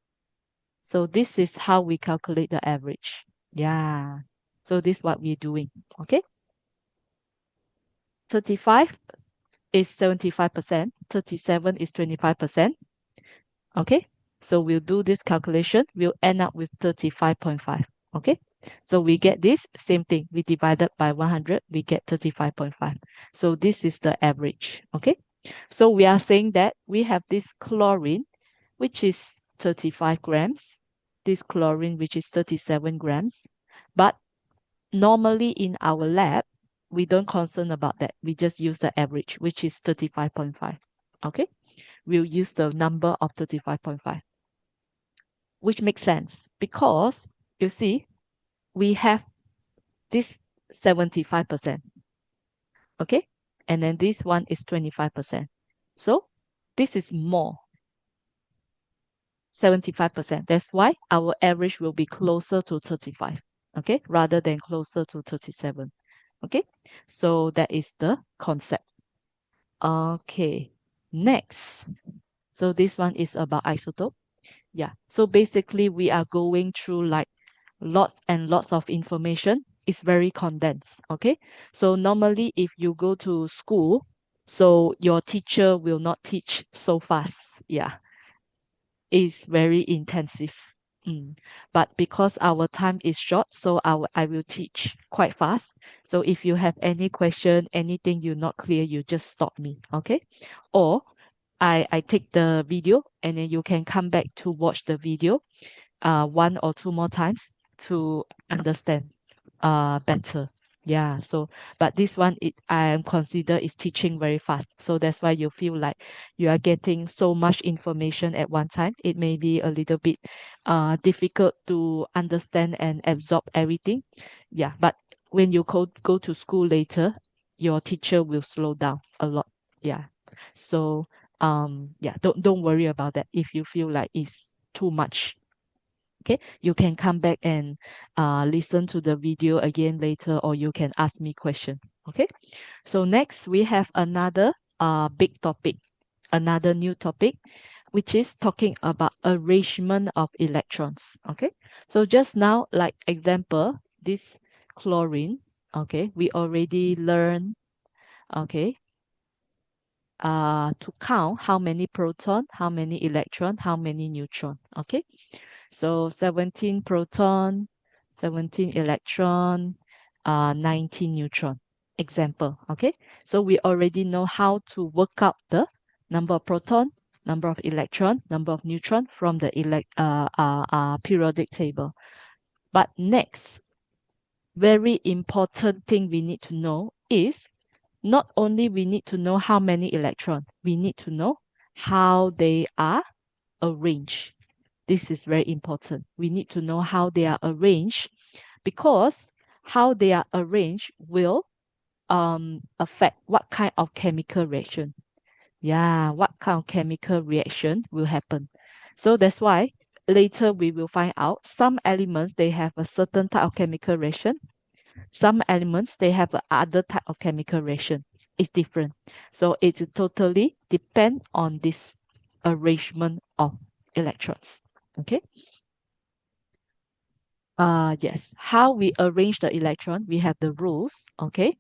so this is how we calculate the average. Yeah, so this is what we're doing. Okay, 35 is 75%, 37 is 25%. Okay, so we'll do this calculation. We'll end up with 35.5. Okay, so we get this same thing. We divided by 100, we get 35.5. So this is the average. Okay, so we are saying that we have this chlorine, which is 35 grams, this chlorine, which is 37 grams. But normally in our lab, we don't concern about that. We just use the average, which is 35.5. Okay, we'll use the number of 35.5, which makes sense because you see, we have this 75%. Okay, and then this one is 25%. So this is more, 75%. That's why our average will be closer to 35. Okay, rather than closer to 37. Okay, so that is the concept. Okay, next. So this one is about isotope. Yeah, so basically we are going through like lots and lots of information. It's very condensed. Okay, so normally if you go to school, so your teacher will not teach so fast. Yeah, is very intensive. But because our time is short, so I will teach quite fast. So if you have any question, anything you're not clear, you just stop me, okay? Or I take the video and then you can come back to watch the video one or two more times to understand better. Yeah, so but this one I am consider is teaching very fast. So that's why you feel like you are getting so much information at one time. It may be a little bit difficult to understand and absorb everything. Yeah, but when you go to school later, your teacher will slow down a lot. Yeah. So yeah, don't worry about that if you feel like it's too much. Okay, you can come back and listen to the video again later, or you can ask me question. Okay, so next we have another big topic, another new topic, which is talking about arrangement of electrons. Okay, so just now, like example, this chlorine. Okay, we already learned. Okay, to count how many proton, how many electron, how many neutron. Okay, so 17 proton, 17 electron, 19 neutron. Example, okay? So we already know how to work out the number of proton, number of electron, number of neutron from the periodic table. But next, very important thing we need to know is not only we need to know how many electron, we need to know how they are arranged. This is very important. We need to know how they are arranged, because how they are arranged will affect what kind of chemical reaction. Yeah, what kind of chemical reaction will happen. So that's why later we will find out some elements they have a certain type of chemical reaction. Some elements they have a other type of chemical reaction. It's different. So it totally depend on this arrangement of electrons. Okay. Yes. How we arrange the electron, we have the rules, okay?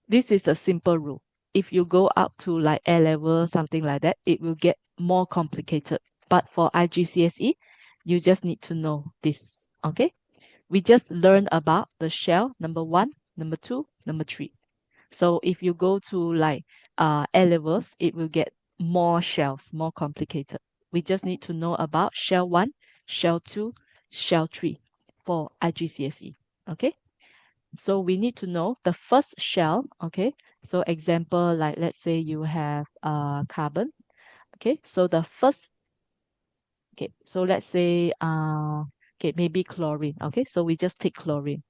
This is a simple rule. If you go up to like A level, something like that, it will get more complicated. But for IGCSE, you just need to know this, okay? We just learn about the shell, number one, number two, number three. So if you go to like A levels, it will get more shells, more complicated. We just need to know about shell one, shell two, shell three for IGCSE. Okay. So we need to know the first shell. Okay. So example, like let's say you have carbon. Okay. So the first, okay. So let's say, okay, maybe chlorine. Okay. So we just take chlorine.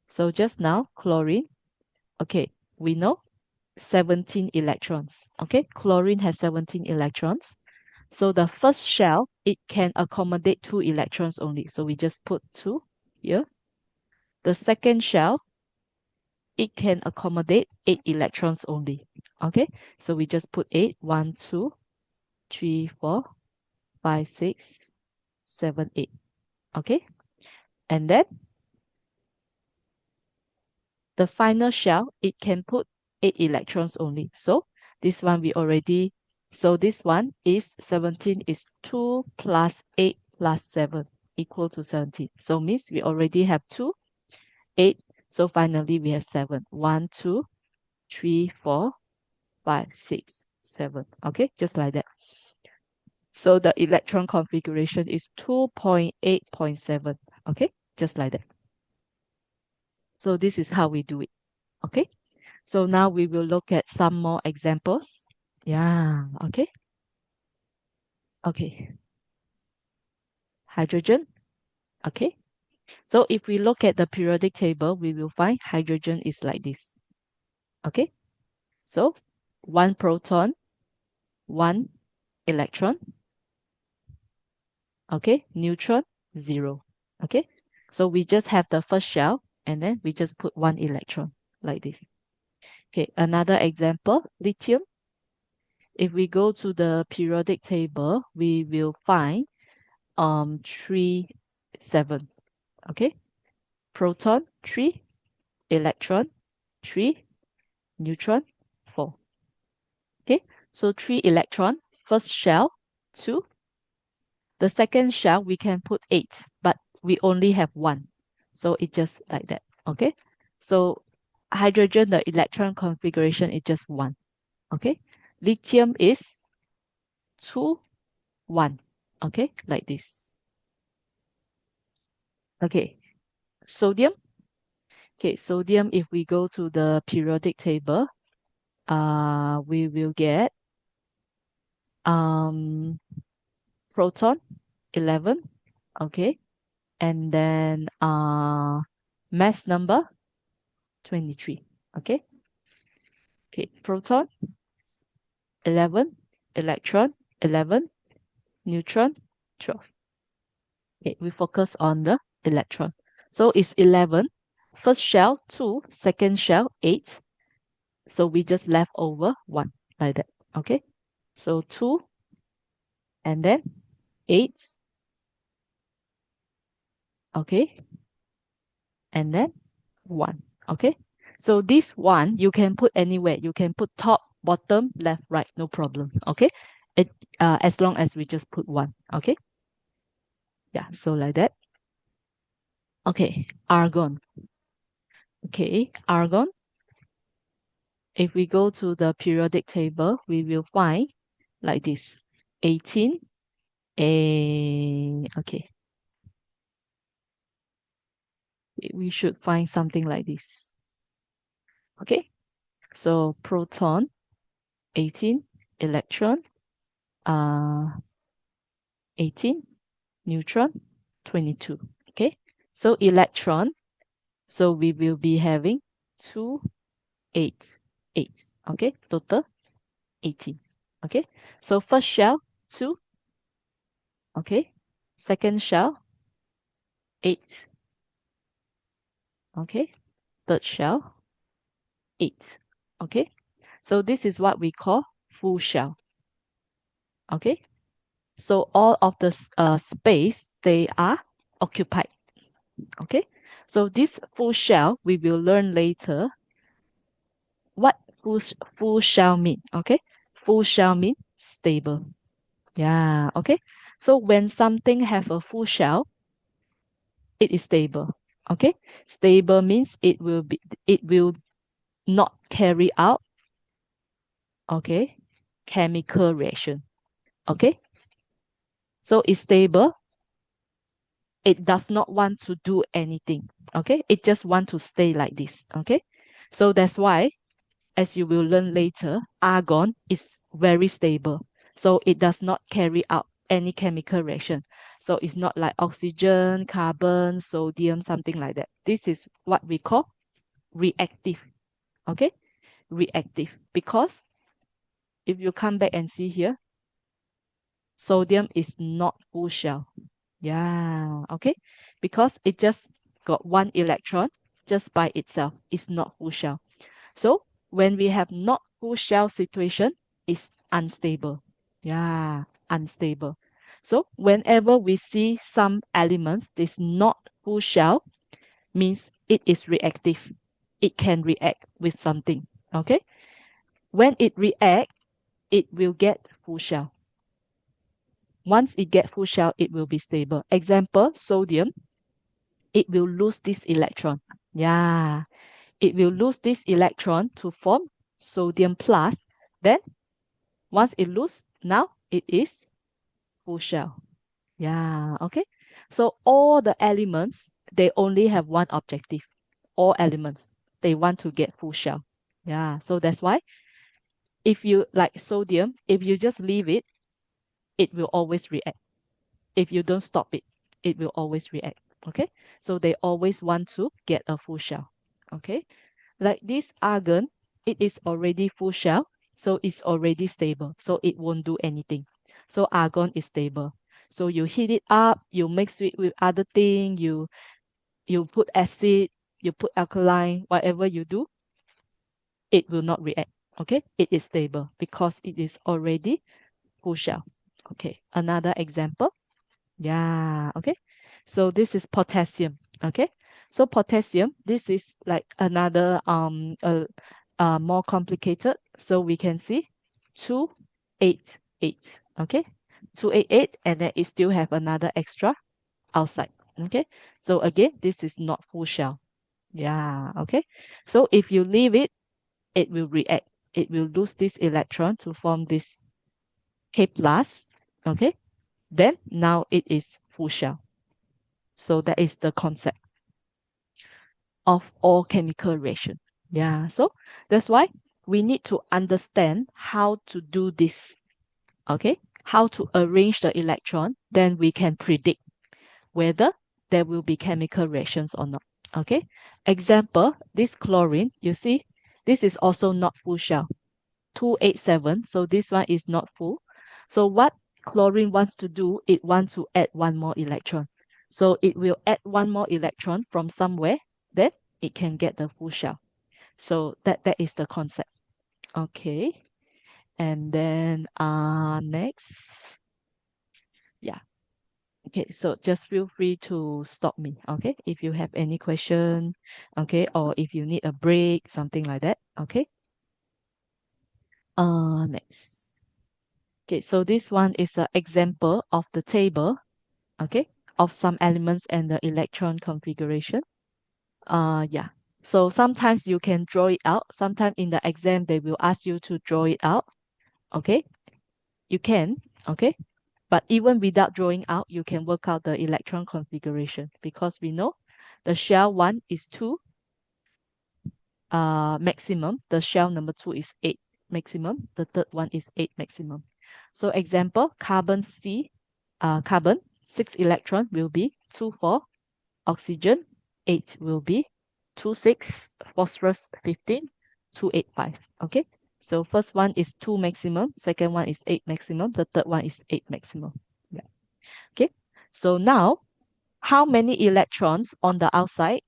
So just now, chlorine. Okay. We know 17 electrons. Okay, chlorine has 17 electrons. So the first shell, it can accommodate 2 electrons only. So we just put 2 here. The second shell, it can accommodate 8 electrons only. Okay, so we just put 8. 1, 2, 3, 4, 5, 6, 7, 8. Okay, and then the final shell, it can put 8 electrons only. So this one we already, so this one is 17 is 2 plus 8 plus 7 equal to 17. So means we already have 2, 8. So finally we have 7. 1, 2, 3, 4, 5, 6, 7. Okay, just like that. So the electron configuration is 2.8.7. Okay, just like that. So this is how we do it. Okay. So now we will look at some more examples. Yeah, okay. Okay. Hydrogen. Okay. So if we look at the periodic table, we will find hydrogen is like this. Okay. So one proton, one electron. Okay. Neutron, zero. Okay. So we just have the first shell and then we just put one electron like this. Okay. Another example, lithium. If we go to the periodic table, we will find 3, 7. Okay. Proton, 3. Electron, 3. Neutron, 4. Okay. So 3 electron, first shell, 2. The second shell, we can put 8, but we only have 1. So it's just like that. Okay. So hydrogen, the electron configuration is just 1. Okay. Lithium is 2, 1. Okay. Like this. Okay. Sodium. Okay, sodium, if we go to the periodic table, we will get um, proton, 11, okay, and then mass number, 23, okay. Okay, proton, 11, electron, 11, neutron, 12. Okay, we focus on the electron. So it's 11, first shell, 2, second shell, 8. So we just left over 1, like that, okay. So 2, and then 8, okay, and then 1, okay. So this one you can put anywhere. You can put top, bottom, left, right, no problem, okay. It as long as we just put 1, okay. Yeah, so like that. Okay, argon. Okay, argon. If we go to the periodic table, we will find like this: 18. Okay, we should find something like this. Okay, so proton, 18, electron, uh, 18, neutron, 22. Okay, so electron, so we will be having 2, 8, 8. Okay, total 18. Okay, so first shell, 2. Okay, second shell, 8. Okay, third shell, 8. Okay, so this is what we call full shell. Okay, so all of the space, they are occupied. Okay, so this full shell we will learn later. What full shell mean? Okay, full shell mean stable. Yeah, okay. So when something have a full shell, it is stable. Okay, stable means it will not carry out, okay, chemical reaction. Okay, so it's stable. It does not want to do anything. Okay, it just want to stay like this. Okay, so that's why, as you will learn later, argon is very stable. So it does not carry out any chemical reaction. So it's not like oxygen, carbon, sodium, something like that. This is what we call reactive. Okay, reactive. Because if you come back and see here, sodium is not full shell. Yeah, okay. Because it just got one electron just by itself. It's not full shell. So when we have not full shell situation, it's unstable. Yeah, unstable. So whenever we see some elements is not full shell, means it is reactive. It can react with something. Okay. When it react, it will get full shell. Once it get full shell, it will be stable. Example, sodium, it will lose this electron. Yeah, it will lose this electron to form sodium plus. Then once it lose, now it is full shell. Yeah, okay. So all the elements, they only have one objective. All elements, they want to get full shell. Yeah, so that's why if you like sodium, if you just leave it, it will always react. If you don't stop it, it will always react. Okay, so they always want to get a full shell. Okay, like this argon, it is already full shell, so it's already stable, so it won't do anything. So argon is stable. So you heat it up, you mix it with other thing, you put acid, you put alkaline, whatever you do, it will not react. Okay, it is stable because it is already full shell. Okay, another example. Yeah, okay. So this is potassium. Okay. So potassium, this is like another more complicated. So we can see 288. Okay. 288, and then it still have another extra outside. Okay. So again, this is not full shell. Yeah, okay. So if you leave it, it will react. It will lose this electron to form this K plus. Okay. Then now it is full shell. So that is the concept of all chemical reaction. Yeah, so that's why we need to understand how to do this. Okay, how to arrange the electron, then we can predict whether there will be chemical reactions or not. Okay, example, this chlorine, you see, this is also not full shell. 287. So this one is not full. So what chlorine wants to do, it wants to add one more electron. So it will add one more electron from somewhere, then it can get the full shell. So that is the concept. Okay. And then next. Yeah. Okay, so just feel free to stop me, okay? If you have any question, okay, or if you need a break, something like that, okay? Next. Okay, so this one is an example of the table, okay, of some elements and the electron configuration. Yeah. So sometimes you can draw it out. Sometimes in the exam, they will ask you to draw it out. Okay, you can, okay. But even without drawing out, you can work out the electron configuration because we know the shell one is 2 maximum. The shell number 2 is 8 maximum. The third one is 8 maximum. So example, carbon C, carbon, 6 electron will be 2, 4. Oxygen, 8 will be 2, 6. Phosphorus, 15, 2, 8, 5. Okay. So first one is 2 maximum. Second one is 8 maximum. The third one is 8 maximum. Yeah. Okay. So now, how many electrons on the outside?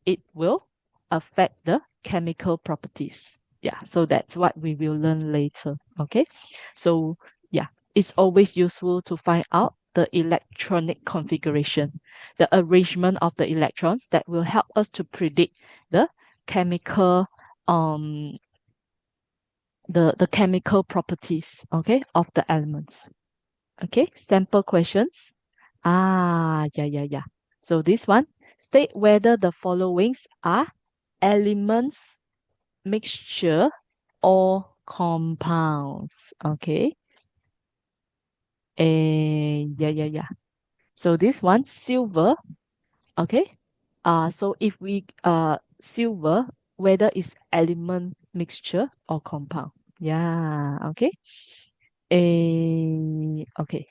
It will affect the chemical properties. Yeah, so that's what we will learn later. Okay, so yeah, it's always useful to find out the electronic configuration, the arrangement of the electrons that will help us to predict the chemical um the chemical properties, okay, of the elements. Okay, sample questions. Yeah. So this one, state whether the followings are elements, mixture, or compounds. Okay. Yeah. So this one, silver. Okay. So if we silver, whether it's element, mixture, or compound. Yeah. Okay. Okay.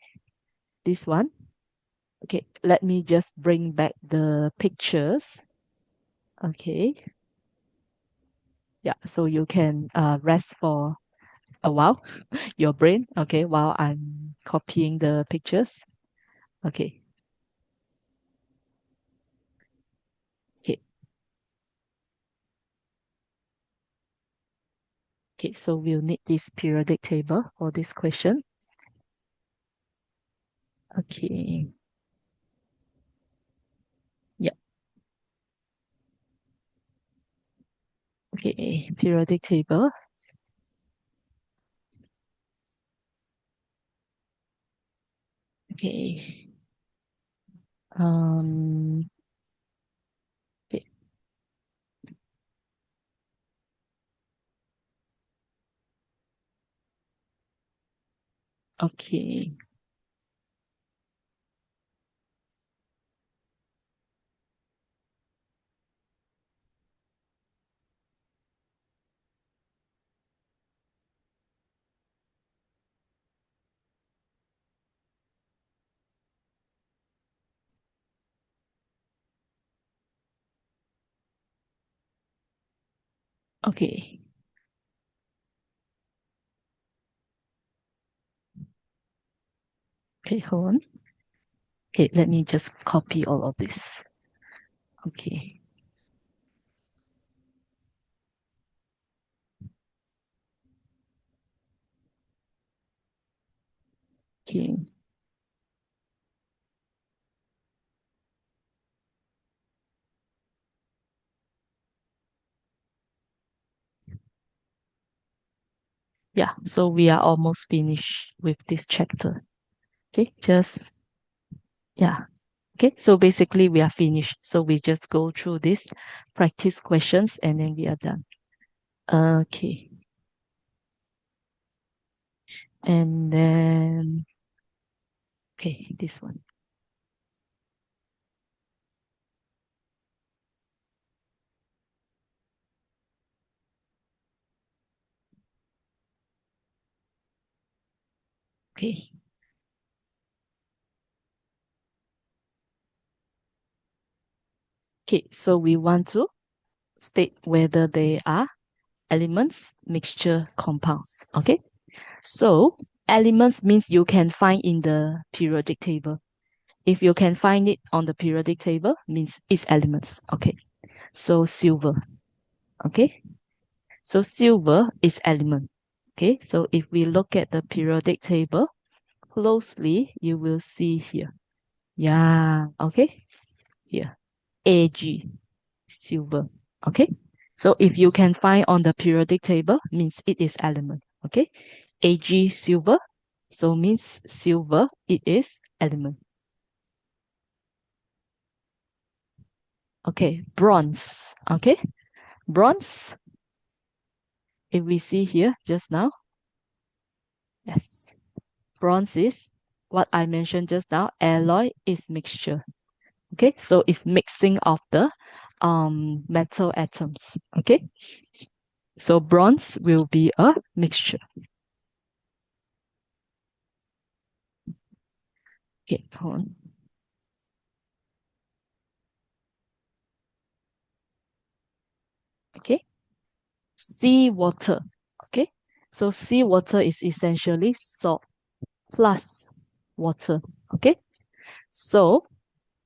This one. Okay. Let me just bring back the pictures. Okay. Yeah. So you can rest for a while, your brain. Okay. While I'm copying the pictures. Okay. Okay. Okay, so we'll need this periodic table for this question. Okay. Yeah. Okay, periodic table. Okay. Um. Okay. Okay. Okay. Okay, hold on. Okay, let me just copy all of this. Okay. Okay. Yeah, so we are almost finished with this chapter. Okay, just yeah. Okay, so basically we are finished. So we just go through this practice questions and then we are done. Okay. And then okay, this one. Okay. Okay, so we want to state whether they are elements, mixture, compounds. Okay, so elements means you can find in the periodic table. If you can find it on the periodic table, means it's elements. Okay, so silver. Okay, so silver is element. Okay, so if we look at the periodic table closely, you will see here. Yeah, okay, here. Ag, silver. Okay. So if you can find on the periodic table, means it is element. Okay. Ag silver. So means silver, it is element. Okay. Bronze. Okay. Bronze. If we see here just now, yes. Bronze is what I mentioned just now. Alloy is mixture. Okay. So it's mixing of the metal atoms. Okay. So bronze will be a mixture. Okay, hold on. Okay, seawater. Okay, so seawater is essentially salt plus water. Okay, so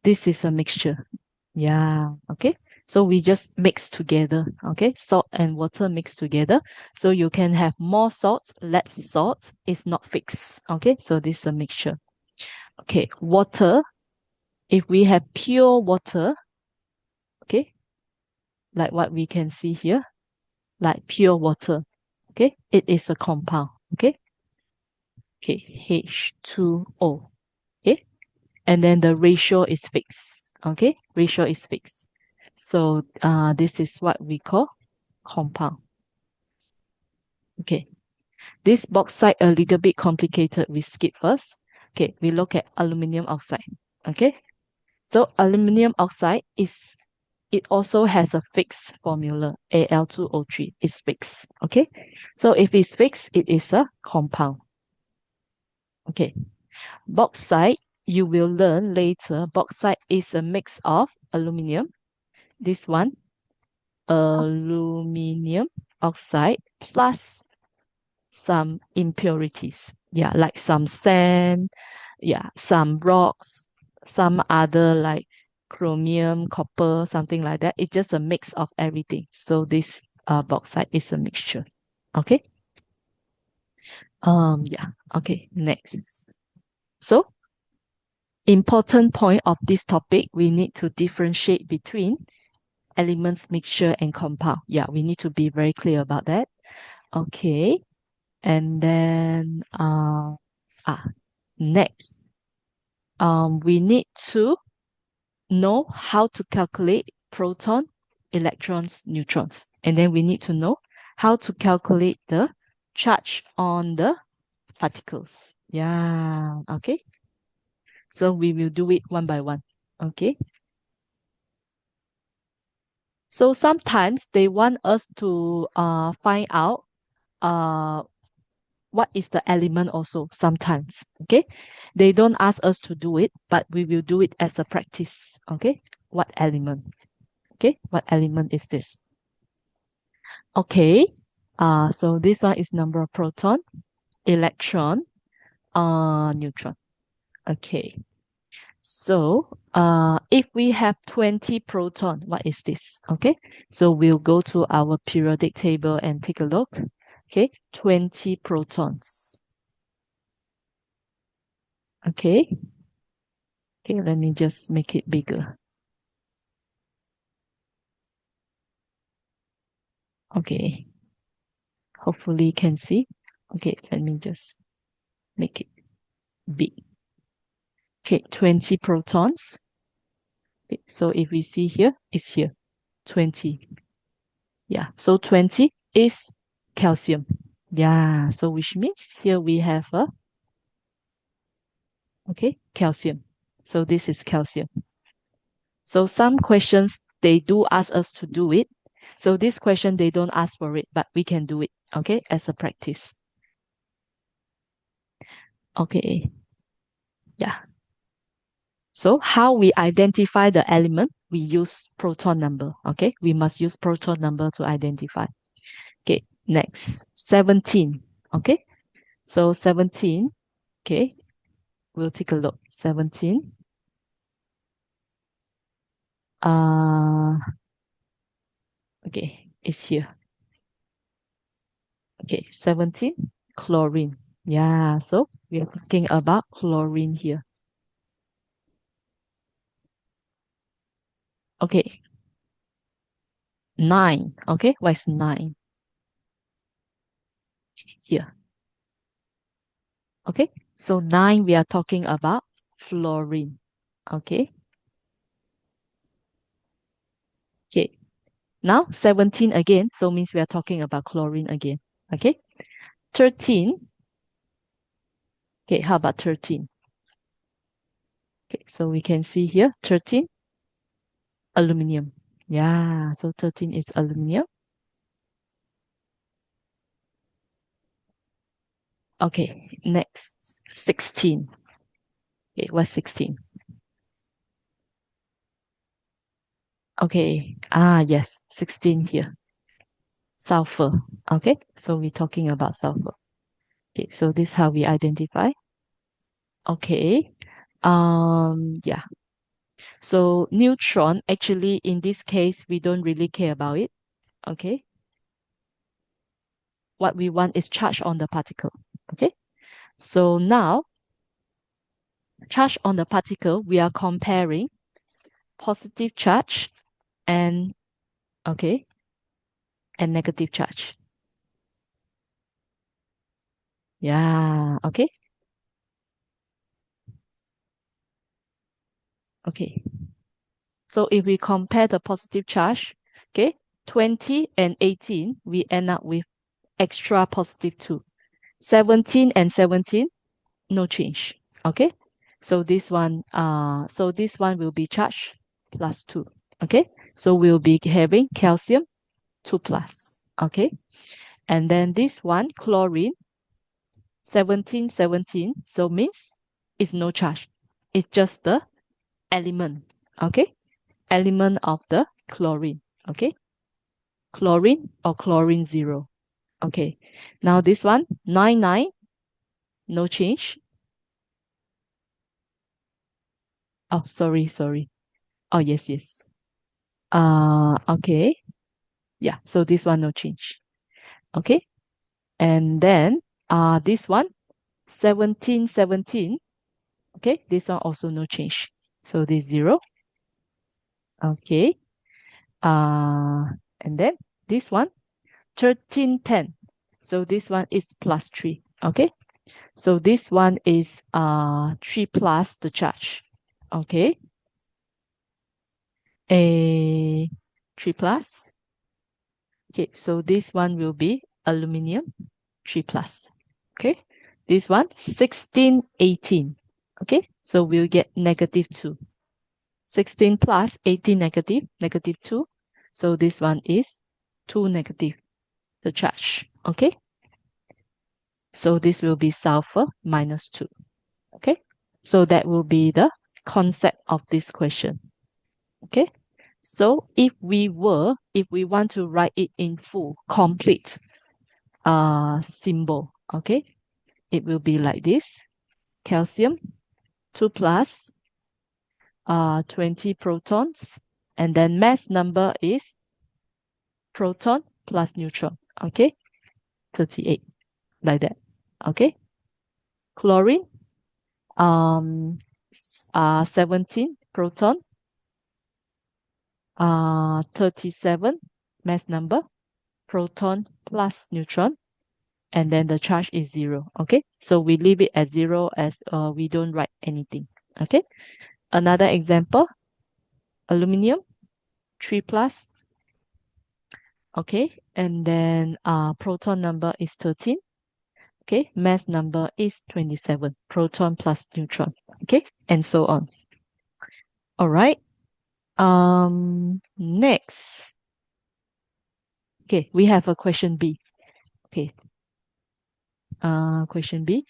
this is a mixture. Yeah, okay. So we just mix together. Okay, salt and water mix together. So you can have more salt, less salt. It's not fixed. Okay, so this is a mixture. Okay, water. If we have pure water, okay, like what we can see here, like pure water, okay, it is a compound, okay, okay, H2O, okay, and then the ratio is fixed, okay, ratio is fixed. So this is what we call compound. Okay, this bauxite a little bit complicated. We skip first. Okay, we look at aluminum oxide. Okay, so aluminum oxide is, it also has a fixed formula, Al2O3 is fixed. Okay, so if it's fixed, it is a compound. Okay, bauxite, you will learn later, bauxite is a mix of aluminum, this one, aluminum oxide plus some impurities. Yeah, like some sand, yeah, some rocks, some other like chromium, copper, something like that. It's just a mix of everything. So this bauxite is a mixture. Okay. Yeah. Okay. Next. So important point of this topic, we need to differentiate between elements, mixture, and compound. Yeah, we need to be very clear about that. Okay. And then next, we need to know how to calculate proton, electrons, neutrons. And then we need to know how to calculate the charge on the particles. Yeah, okay. So we will do it one by one. Okay. So sometimes they want us to find out uh what is the element also sometimes. Okay. They don't ask us to do it, but we will do it as a practice. Okay. What element? Okay. What element is this? Okay. So this one is number of proton, electron, neutron. Okay. So if we have 20 proton, what is this? Okay. So we'll go to our periodic table and take a look. Okay. 20 protons. Okay. Okay. Let me just make it bigger. Okay. Hopefully you can see. Okay. Let me just make it big. Okay. 20 protons. Okay, so if we see here, it's here, 20. Yeah, so 20 is calcium. Yeah, so which means here we have a, okay, calcium. So this is calcium. So some questions, they do ask us to do it. So this question, they don't ask for it, but we can do it, okay, as a practice. Okay, yeah. So how we identify the element, we use proton number, okay? We must use proton number to identify. Okay, next, 17, okay? So 17, okay, we'll take a look. 17. Uh, okay, it's here. Okay, 17, chlorine. Yeah, so we are talking about chlorine here. Okay, 9. Okay, what is 9? Here. Okay, so 9, we are talking about fluorine. Okay, okay. Now 17 again, so means we are talking about chlorine again. Okay, 13. Okay, how about 13? Okay, so we can see here 13, aluminum. Yeah, so 13 is aluminum. Okay, next 16. Okay, what's 16? Okay, yes, 16 here. Sulfur. Okay, so we're talking about sulfur. Okay, so this is how we identify. Okay, yeah. So neutron, actually in this case, we don't really care about it. Okay, what we want is charge on the particle. Okay, so now charge on the particle, we are comparing positive charge and, okay, and negative charge. Yeah, okay. Okay. So if we compare the positive charge, okay, 20 and 18, we end up with extra positive 2. 17 and 17, no change. Okay. So this one will be charged plus 2. Okay. So we'll be having calcium 2 plus. Okay. And then this one, chlorine, 17, 17. So means it's no charge. It's just the element. Okay. Element of the chlorine. Okay. Chlorine or chlorine 0. Okay. Now this one, 9, 9, no change. Oh, sorry. Oh, yes, yes. Okay. Yeah, so this one no change. Okay. And then this one, 17, 17. Okay, this one also no change. So this 0. Okay. And then this one, 13, 10. So this one is plus 3. Okay. So this one is 3 plus the charge. Okay. A 3 plus. Okay, so this one will be aluminium 3 plus. Okay, this one 16, 18. Okay, so we'll get negative 2. 16 plus 18 negative, negative 2. So this one is 2 negative, the charge. Okay, so this will be sulfur minus 2. Okay, so that will be the concept of this question. Okay, so if we want to write it in full, complete symbol, okay, it will be like this: calcium 2 plus 20 protons, and then mass number is proton plus neutron, okay, 38, like that. Okay, chlorine 17 proton, 37 mass number, proton plus neutron, and then the charge is 0. Okay, so we leave it at 0 as we don't write anything. Okay, another example, aluminium 3 plus. Okay, and then proton number is 13. Okay, mass number is 27, proton plus neutron. Okay, and so on. All right. Next. Okay, we have a question B. Okay. Question B.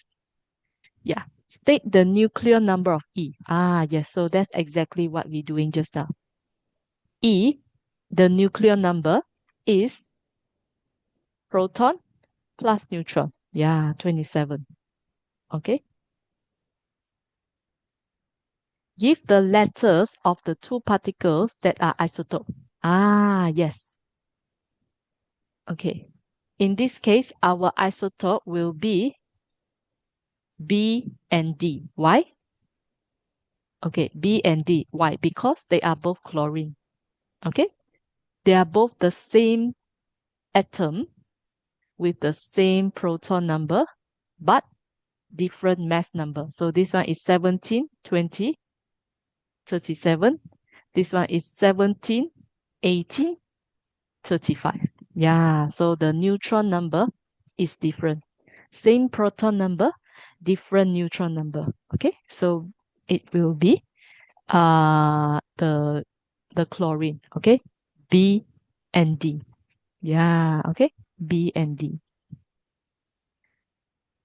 Yeah. State the nuclear number of E. Yes. So that's exactly what we're doing just now. E, the nuclear number, is proton plus neutron. Yeah, 27. Okay. Give the letters of the two particles that are isotope. Yes. Okay. In this case, our isotope will be B and D. Why? Okay, B and D. Why? Because they are both chlorine. Okay? They are both the same atom with the same proton number, but different mass number. So this one is 17, 20, 37. This one is 17, 18, 35. Yeah, so the neutron number is different. Same proton number, different neutron number. Okay, so it will be the chlorine. Okay, B and D. Yeah, okay, B and D.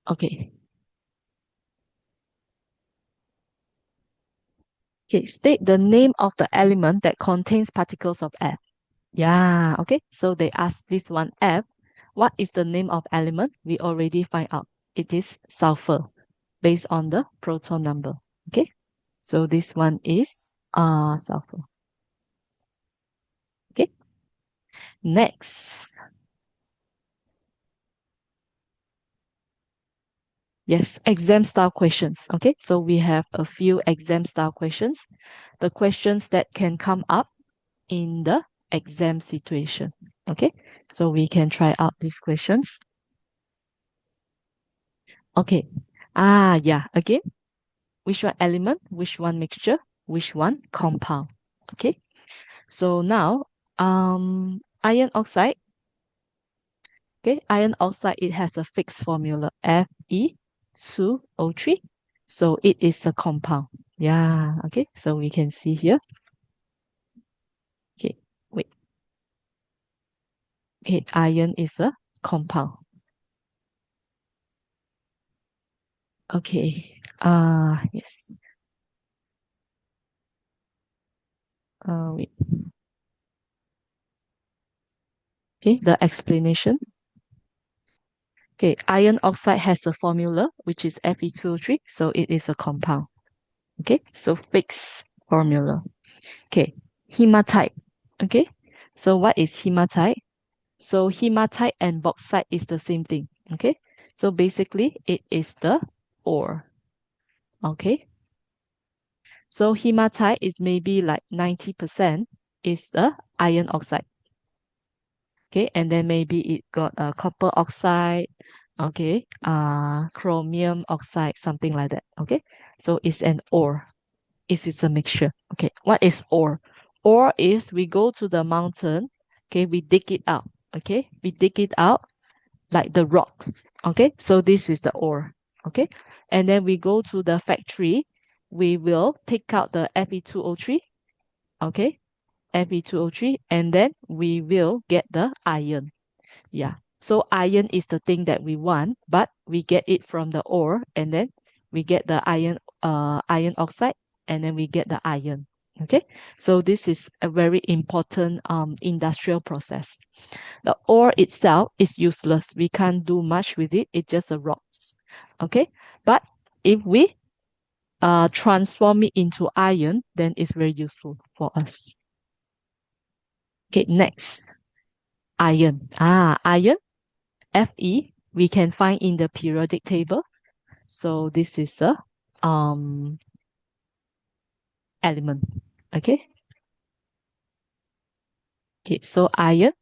Okay. Okay, state the name of the element that contains particles of F. Yeah, okay. So they ask this one F. What is the name of element? We already find out. It is sulfur based on the proton number. Okay. So this one is sulfur. Okay. Next. Yes, exam style questions. Okay, so we have a few exam style questions. The questions that can come up in the exam situation. Okay, so we can try out these questions. Okay, yeah, again, which one element, which one mixture, which one compound. Okay, so now, iron oxide. Okay, iron oxide, it has a fixed formula Fe2O3. So it is a compound. Yeah, okay, so we can see here. Okay, wait. Okay, iron is a compound. Okay, yes. Wait. Okay, the explanation. Okay, iron oxide has a formula which is Fe2O3, so it is a compound. Okay, so fixed formula. Okay, hematite. Okay, so what is hematite? So hematite and bauxite is the same thing. Okay, so basically it is the ore. Okay, so hematite is maybe like 90% is the iron oxide. Okay, and then maybe it got a copper oxide. Okay, chromium oxide, something like that. Okay, so it's an ore. It is a mixture. Okay, what is ore? Ore is we go to the mountain. Okay, we dig it out. Okay, we dig it out like the rocks. Okay, so this is the ore. Okay, and then we go to the factory. We will take out the Fe2O3. Okay, Fe2O3, and then we will get the iron. Yeah. So iron is the thing that we want, but we get it from the ore, and then we get the iron oxide, and then we get the iron. Okay. So this is a very important industrial process. The ore itself is useless. We can't do much with it. It's just a rocks. Okay. But if we transform it into iron, then it's very useful for us. Okay. Next, iron. Iron Fe we can find in the periodic table. So this is a um element. Okay. Okay. So iron,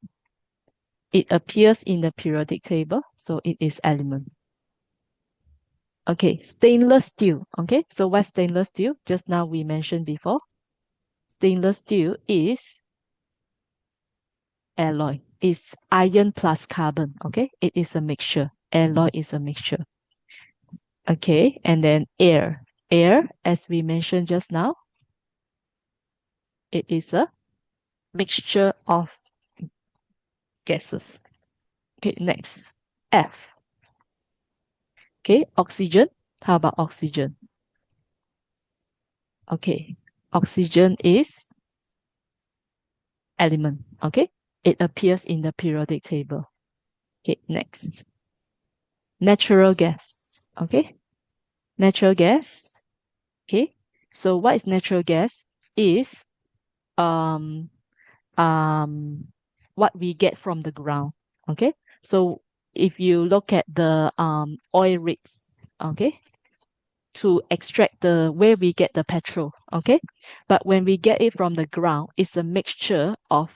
it appears in the periodic table. So it is element. Okay. Stainless steel. Okay. So what's stainless steel? Just now we mentioned before. Stainless steel is alloy. It's iron plus carbon. Okay. It is a mixture. Alloy is a mixture. Okay. And then air. Air, as we mentioned just now, it is a mixture of gases. Okay, next. F. Okay, oxygen. How about oxygen? Okay, oxygen is element. Okay, it appears in the periodic table. Okay, next. Natural gas. Okay, natural gas. Okay, so what is natural gas? Is um what we get from the ground. Okay, so if you look at the oil rigs, okay, to extract the where we get the petrol. Okay, but when we get it from the ground, it's a mixture of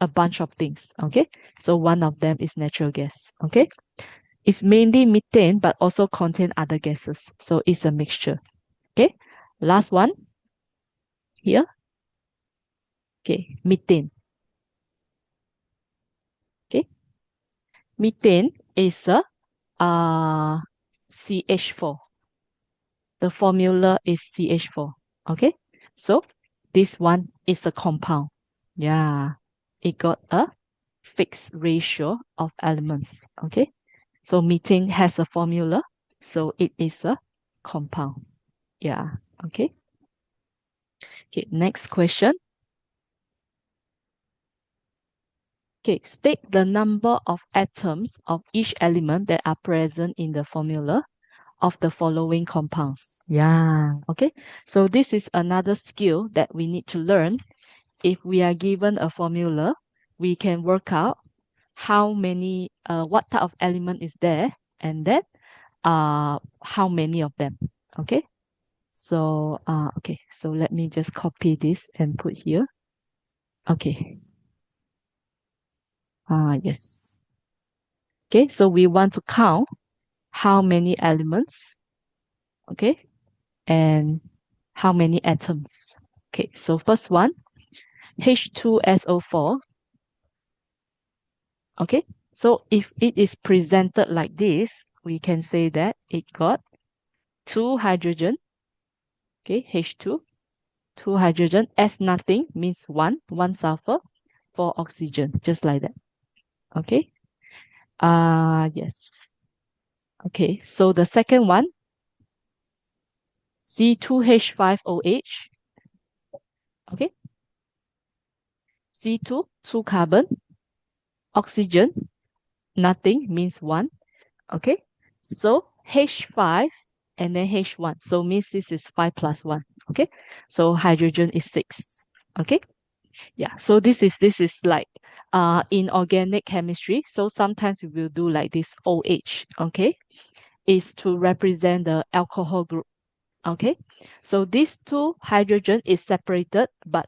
a bunch of things. Okay, so one of them is natural gas. Okay, it's mainly methane, but also contain other gases. So it's a mixture. Okay, last one here. Okay, methane. Okay, methane is a CH4. The formula is CH4. Okay, so this one is a compound. Yeah, it got a fixed ratio of elements. Okay, so methane has a formula, so it is a compound. Yeah, okay. Okay, next question. Okay, state the number of atoms of each element that are present in the formula of the following compounds. Yeah, okay. So this is another skill that we need to learn. If we are given a formula, we can work out how many, what type of element is there, and then how many of them. Okay. So okay, so let me just copy this and put here. Okay. Yes. Okay, so we want to count how many elements, okay, and how many atoms. Okay, so first one, H2SO4. Okay, so if it is presented like this, we can say that it got two hydrogen, okay, H2, two hydrogen, S nothing means one sulfur, four oxygen, just like that. Okay, yes. Okay, so the second one, C2H5OH, okay, C2, two carbon, oxygen, nothing means one. Okay. So H5 and then H1. So means this is 5 plus 1. Okay. So hydrogen is 6. Okay. Yeah. So this is like in organic chemistry. So sometimes we will do like this OH. Okay. Is to represent the alcohol group. Okay. So these two hydrogen is separated, but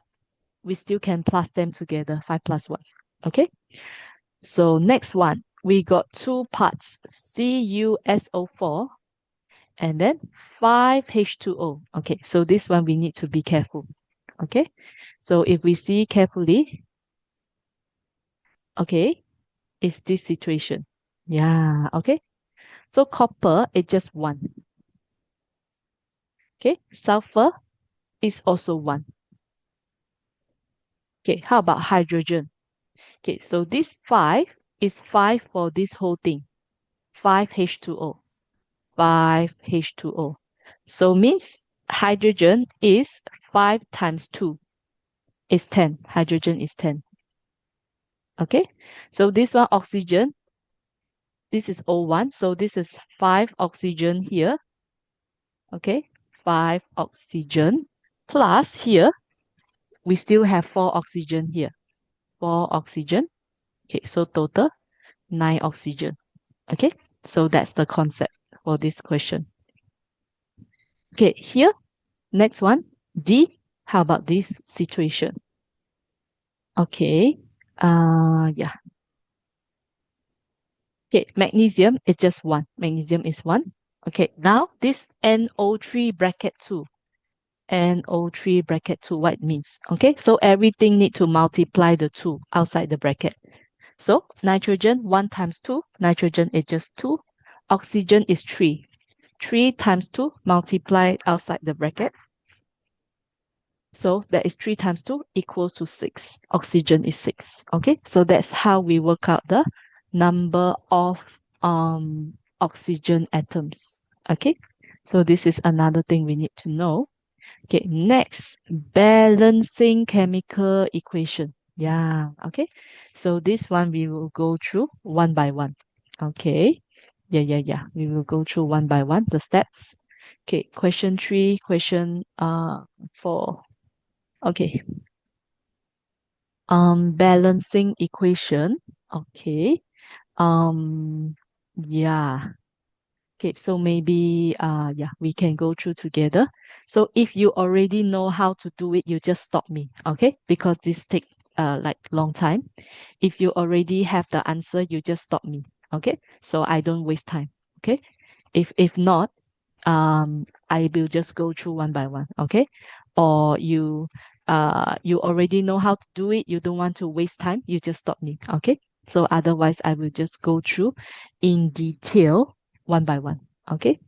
we still can plus them together. 5 plus 1. Okay. So next one, we got two parts, CuSO4 and then 5H2O. Okay, so this one we need to be careful. Okay, so if we see carefully, okay, it's this situation. Yeah, okay. So copper is just one. Okay, sulfur is also one. Okay, how about hydrogen? Okay, so this 5 is 5 for this whole thing. 5H2O. 5H2O. So means hydrogen is 5 times 2 is 10. Hydrogen is 10. Okay. So this one oxygen, this is O1. So this is 5 oxygen here. Okay. 5 oxygen plus here, we still have 4 oxygen here. 4 oxygen. Okay. So total 9 oxygen. Okay. So that's the concept for this question. Okay. Here, next one, D. How about this situation? Okay. Yeah. Okay, magnesium is just one. Magnesium is one. Okay, now this NO3 bracket 2. NO3 bracket 2, what it means? Okay, so everything need to multiply the 2 outside the bracket. So nitrogen 1 times 2, nitrogen is just 2. Oxygen is 3. 3 times 2 multiplied outside the bracket. So that is 3 times 2 equals to 6. Oxygen is 6. Okay, so that's how we work out the number of oxygen atoms. Okay, so this is another thing we need to know. Okay, next, balancing chemical equation. Yeah, okay. So this one we will go through one by one. Okay. Yeah. We will go through one by one the steps. Okay, question 3, question 4. Okay. Balancing equation. Okay. Um, yeah. Okay, so maybe yeah, we can go through together. So if you already know how to do it, you just stop me, okay? Because this take like long time. If you already have the answer, you just stop me, okay? So I don't waste time, okay? If not, I will just go through one by one, okay? Or you already know how to do it, you don't want to waste time, you just stop me, okay? So otherwise I will just go through in detail one by one, okay?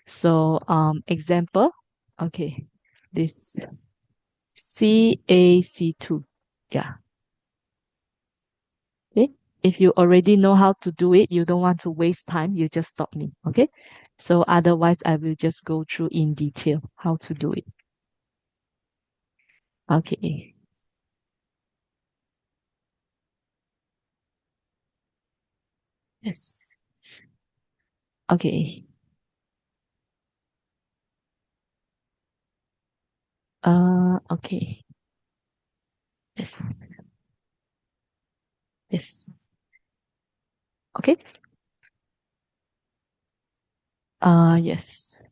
So example, okay, this CaC2, yeah, okay. If you already know how to do it, you don't want to waste time, you just stop me, okay? So otherwise, I will just go through in detail how to do it. Okay. Yes. Okay. Okay. Yes. Yes. Okay. Yes.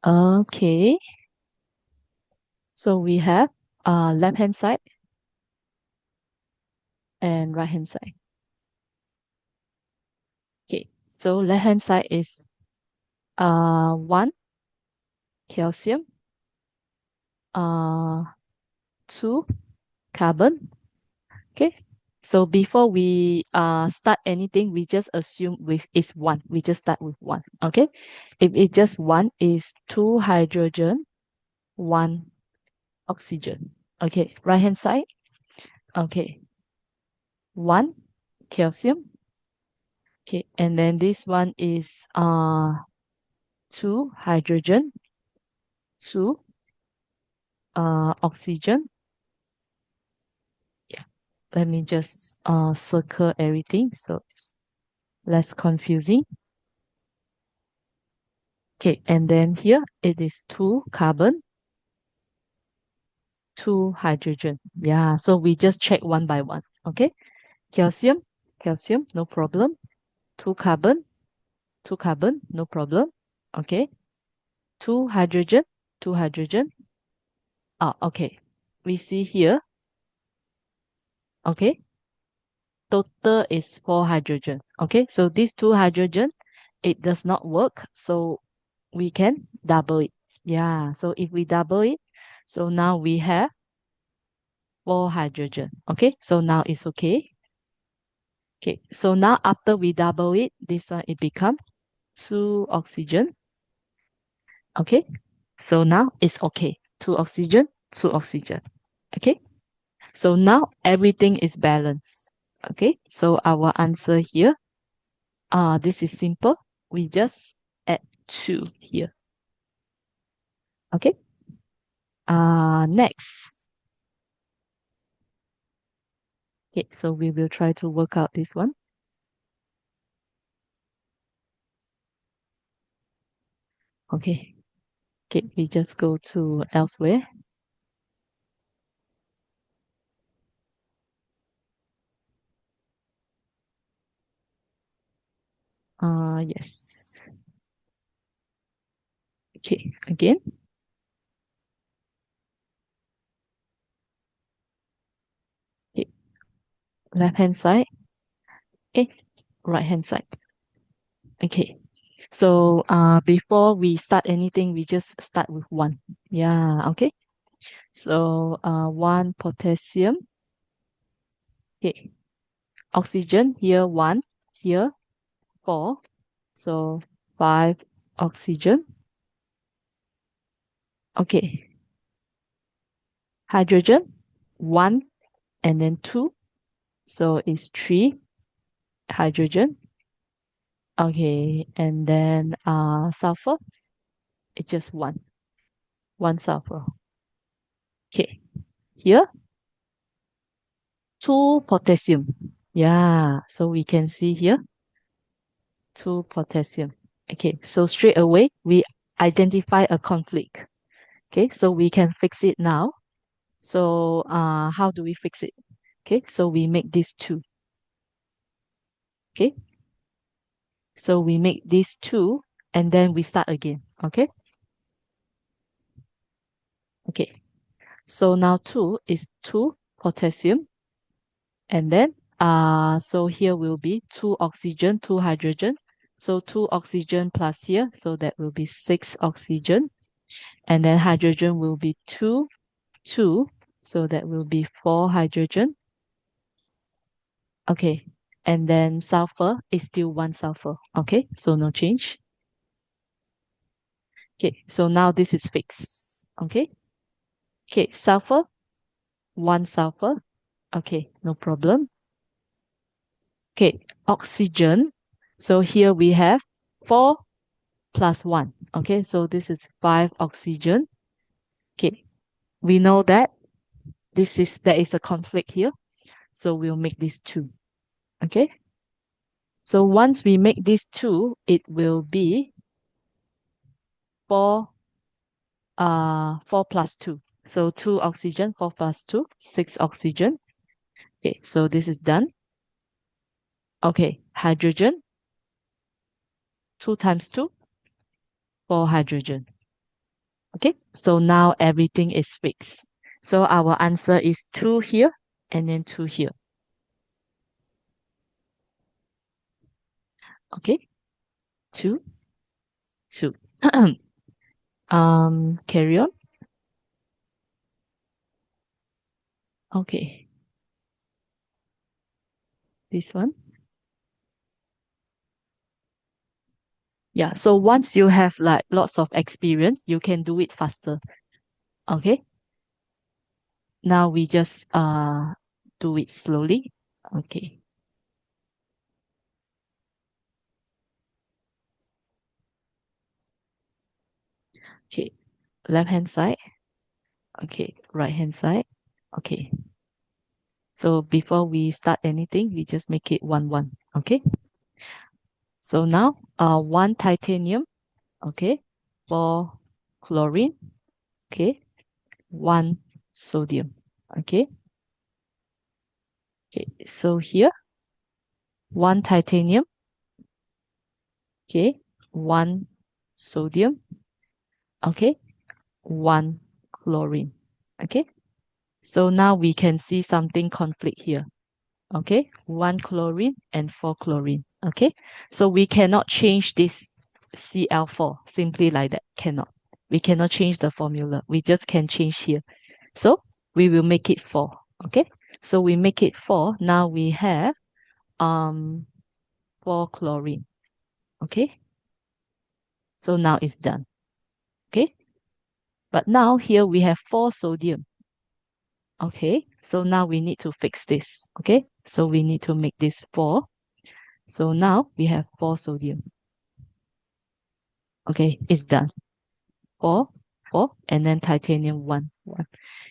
Okay. So we have left hand side and right hand side. Okay. So left hand side is 1 calcium, 2 carbon. Okay. So before we start anything, we just assume with is 1. We just start with 1. Okay. If it's just 1 is 2 hydrogen, 1 oxygen. Okay. Right hand side. Okay. 1 calcium. Okay. And then this one is 2 hydrogen, 2 oxygen. Yeah. Let me just circle everything so it's less confusing. Okay, and then here it is 2 carbon, 2 hydrogen. Yeah, so we just check one by one. Okay, calcium, calcium, no problem. 2 carbon, 2 carbon, no problem. Okay, 2 hydrogen, 2 hydrogen. Okay. We see here, okay, total is 4 hydrogen. Okay, so these 2 hydrogen, it does not work. So we can double it. Yeah, so if we double it, so now we have 4 hydrogen. Okay, so now it's okay. Okay, so now after we double it, this one it become 2 oxygen. Okay, so now it's okay. 2 oxygen, 2 oxygen. Okay, so now everything is balanced. Okay, so our answer here, this is simple. We just add 2 here. Okay, next. Okay, so we will try to work out this one. Okay, okay, we just go to elsewhere. Yes. Okay, again. Okay, left hand side. Okay, right hand side. Okay. So before we start anything, we just start with 1. Yeah, okay. So 1 potassium. Okay. Oxygen here 1, here 4. So 5 oxygen. Okay. Hydrogen 1 and then 2. So it's 3 hydrogen. Okay, and then sulfur, it's just 1 sulfur. Okay, here 2 potassium. Yeah, so we can see here 2 potassium. Okay, so straight away we identify a conflict. Okay, so we can fix it now. So how do we fix it? Okay, so we make this 2. Okay, so we make these 2 and then we start again. Okay, okay. So now 2 is 2 potassium. And then so here will be 2 oxygen, 2 hydrogen. So 2 oxygen plus here, so that will be 6 oxygen. And then hydrogen will be 2, 2. So that will be 4 hydrogen. Okay. And then sulfur is still 1 sulfur. Okay, so no change. Okay, so now this is fixed. Okay. Okay, sulfur, 1 sulfur. Okay, no problem. Okay, oxygen. So here we have 4 plus 1. Okay, so this is 5 oxygen. Okay, we know that there is a conflict here. So we'll make this 2. Okay, so once we make this 2, it will be 4 4 plus 2. So 2 oxygen, 4 plus 2, 6 oxygen. Okay, so this is done. Okay, hydrogen. 2 times 2, 4 hydrogen. Okay, so now everything is fixed. So our answer is 2 here and then 2 here. Okay, 2, 2. Carry on. Okay, this one. Yeah, so once you have like lots of experience, you can do it faster. Okay, now we just do it slowly. Okay. Okay, left hand side. Okay, right hand side. Okay. So before we start anything, we just make it 1 1. Okay. So now 1 titanium. Okay. 4 chlorine. Okay. 1 sodium. Okay. Okay. So here 1 titanium. Okay. 1 sodium. Okay. 1 chlorine. Okay. So now we can see something conflict here. Okay, 1 chlorine and 4 chlorine. Okay, so we cannot change this Cl4 simply like that. Cannot. We cannot change the formula. We just can change here. So we will make it 4. Okay, so we make it 4. Now we have um 4 chlorine. Okay, so now it's done. Okay, but now here we have 4 sodium. Okay, so now we need to fix this. Okay, so we need to make this 4. So now we have 4 sodium. Okay, it's done. 4, 4, and then titanium 1, 1.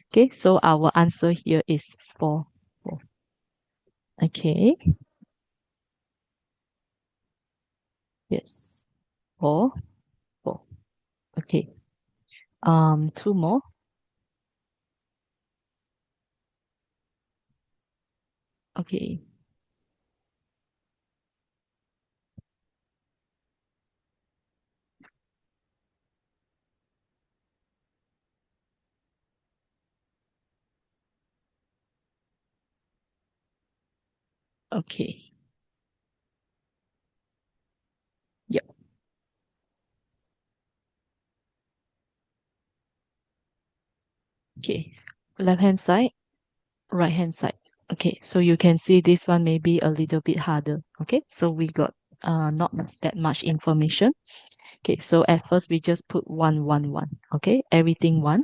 Okay, so our answer here is 4, 4. Okay, yes, 4, 4. Okay, 2 more. Okay, okay, yep. Okay, left hand side, right hand side. Okay, so you can see this one may be a little bit harder. Okay, so we got not that much information. Okay, so at first we just put 1, 1, 1. Okay, everything 1.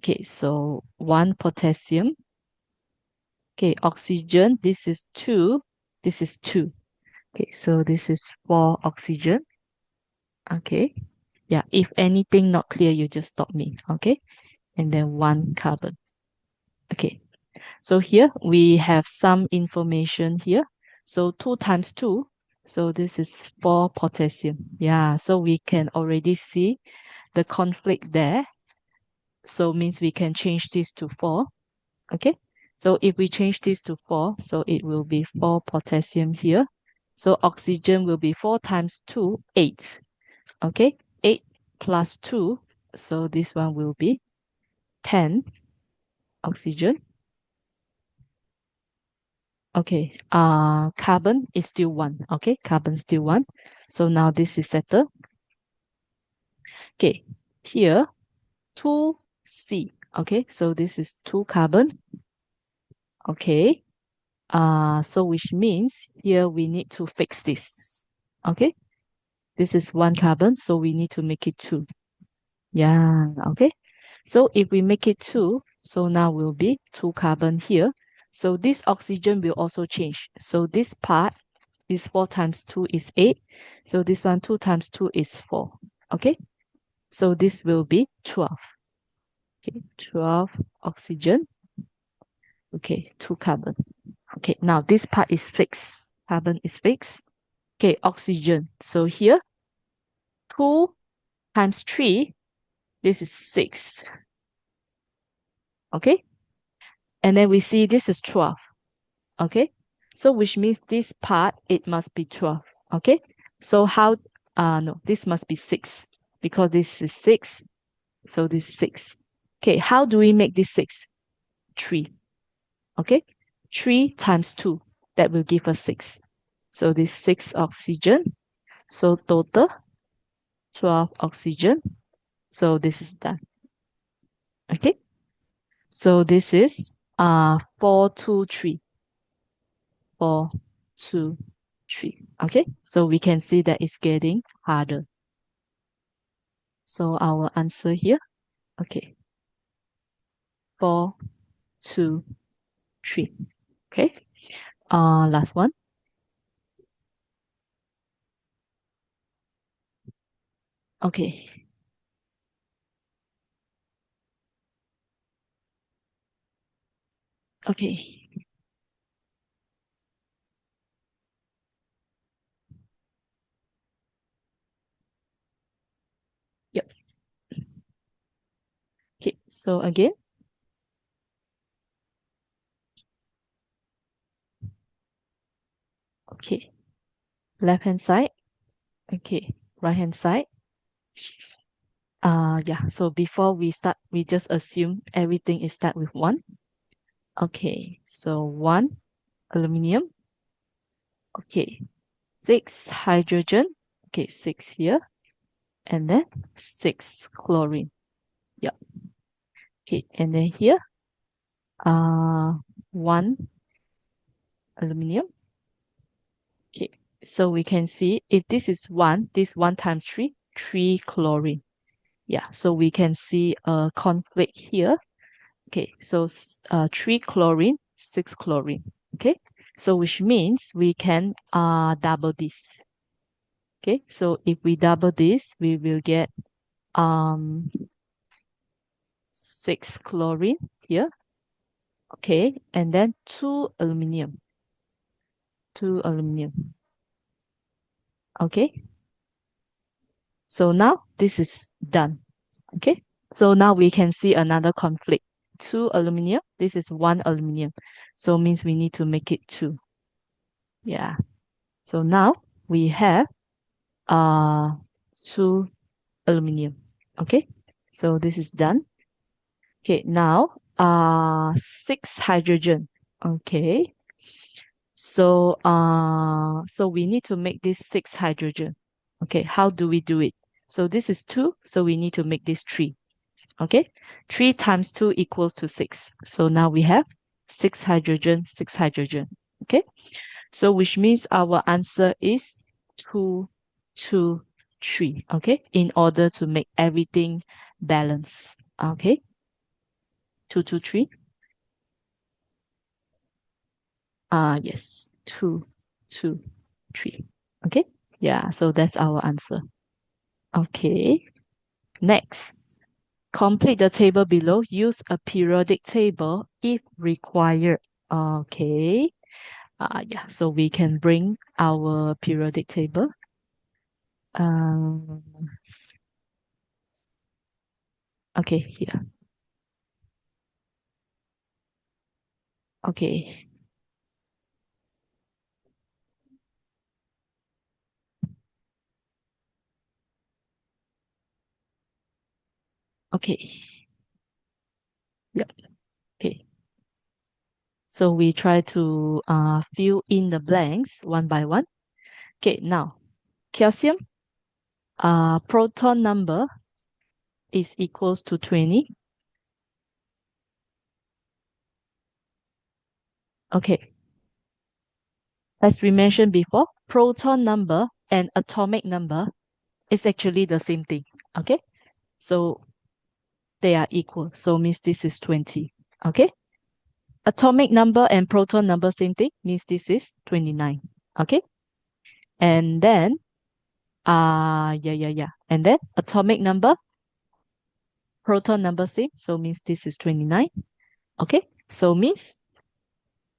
Okay, so 1 potassium. Okay, oxygen, this is 2. This is 2. Okay, so this is 4 oxygen. Okay. Yeah, if anything not clear, you just stop me. Okay. And then 1 carbon. Okay. So here we have some information here. So 2 times 2. So this is 4 potassium. Yeah, so we can already see the conflict there. So means we can change this to 4. Okay. So if we change this to 4, so it will be 4 potassium here. So oxygen will be 4 times 2, 8. Okay, 8 plus 2. So this one will be 10 oxygen. Okay, carbon is still 1. Okay, carbon still 1. So now this is settled. Okay, here 2C. Okay, so this is 2 carbon. Okay, so which means here we need to fix this. Okay, this is 1 carbon, so we need to make it 2. Yeah, okay. So if we make it 2, so now will be 2 carbon here. So this oxygen will also change. So this part is 4 times 2 is 8. So this one 2 times 2 is 4. Okay. So this will be 12. Okay, 12 oxygen. Okay, 2 carbon. Okay, now this part is fixed. Carbon is fixed. Okay, oxygen. So here 2 times 3, this is 6. Okay. And then we see this is 12. Okay. So which means this part, it must be 12. Okay. So how No, this must be 6 because this is 6. So this is 6. Okay, how do we make this 6? 3. Okay, 3 times 2. That will give us 6. So this 6 oxygen. So total 12 oxygen. So this is done. Okay, so this is 4, 2, 3. 4, 2, 3. Okay, so we can see that it's getting harder. So our answer here, okay, 4, 2, 3. Okay, last one. Okay, okay, yep. Okay, so again, okay, left hand side, okay, right hand side. Yeah, so before we start, we just assume everything is start with 1. Okay, so 1 aluminum. Okay, 6 hydrogen. Okay, 6 here. And then 6 chlorine. Yep. Okay, and then here, 1 aluminum. Okay, so we can see if this is 1, this 1 times 3, 3 chlorine. Yeah, so we can see a conflict here. Okay, so 3 chlorine, 6 chlorine. Okay, so which means we can double this. Okay, so if we double this, we will get 6 chlorine here. Okay, and then 2 aluminum. 2 aluminum. Okay, so now this is done. Okay, so now we can see another conflict. 2 aluminum, this is 1 aluminum. So means we need to make it 2. Yeah, so now we have 2 aluminum. Okay, so this is done. Okay, now 6 hydrogen. Okay, so we need to make this 6 hydrogen. Okay, how do we do it? So this is 2, so we need to make this 3. Okay, 3 times 2 equals to 6. So now we have 6 hydrogen, 6 hydrogen. Okay, so which means our answer is 2, 2, 3. Okay, in order to make everything balance. Okay, 2, 2, 3. Yes, 2, 2, 3. Okay, yeah, so that's our answer. Okay, next. Complete the table below. Use a periodic table if required. Okay. Yeah, so we can bring our periodic table. Um, okay, here. Okay. Okay. Yep. Okay. So we try to fill in the blanks one by one. Okay, now calcium proton number is equals to 20. Okay, as we mentioned before, proton number and atomic number is actually the same thing. Okay, so they are equal. So means this is 20. Okay, atomic number and proton number same thing means this is 29. Okay, and then and then atomic number, proton number same, so means this is 29. Okay, so means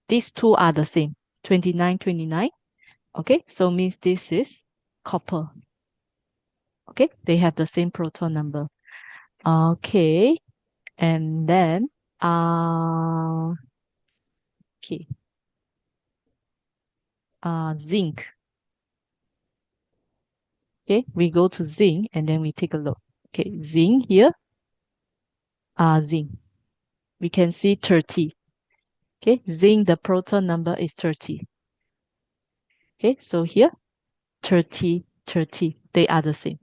these two are the same, 29, 29. Okay, so means this is copper. Okay, they have the same proton number. Okay, and then okay, zinc. Okay, we go to zinc and then we take a look. Okay, zinc here, zinc. We can see 30. Okay, zinc, the proton number is 30. Okay, so here, 30, 30, they are the same.